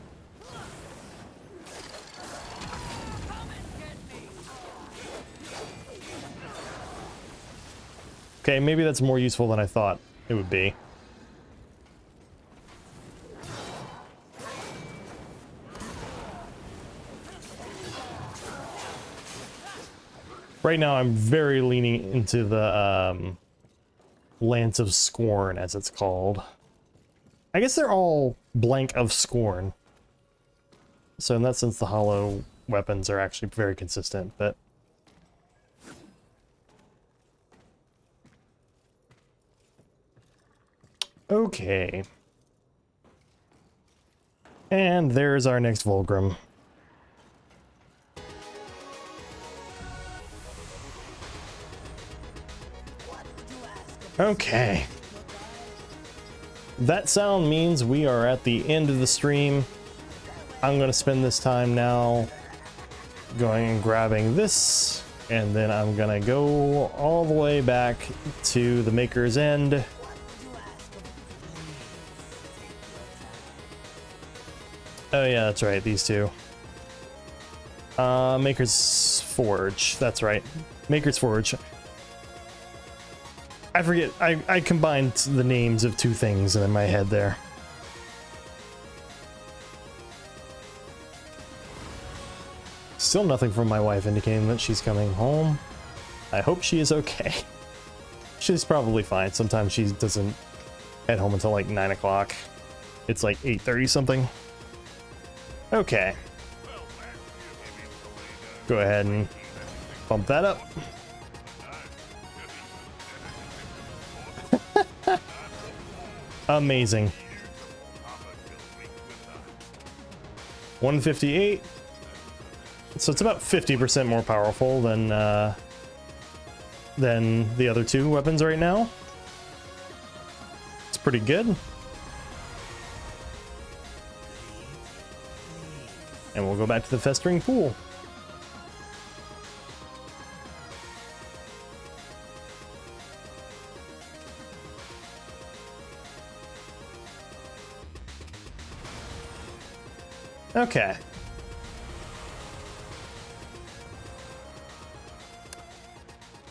Okay, maybe that's more useful than I thought it would be. Right now, I'm very leaning into the Lance of Scorn, as it's called. I guess they're all blank of scorn. So in that sense, the hollow weapons are actually very consistent, but... Okay. And there's our next Volgrim. Okay. That sound means we are at the end of the stream. I'm going to spend this time now going and grabbing this, and then I'm going to go all the way back to the Maker's End. Oh yeah, that's right, these two. Maker's Forge, that's right. Maker's Forge. I forget, I combined the names of two things in my head there. Still nothing from my wife indicating that she's coming home. I hope she is okay. She's probably fine. Sometimes she doesn't head home until like 9 o'clock. It's like 8:30 something. Okay. Go ahead and bump that up. Amazing. 158. So it's about 50% more powerful than the other two weapons right now. It's pretty good. And we'll go back to the festering pool. Okay.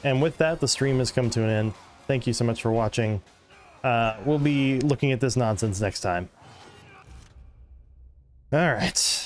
And with that, the stream has come to an end. Thank you so much for watching. We'll be looking at this nonsense next time. All right.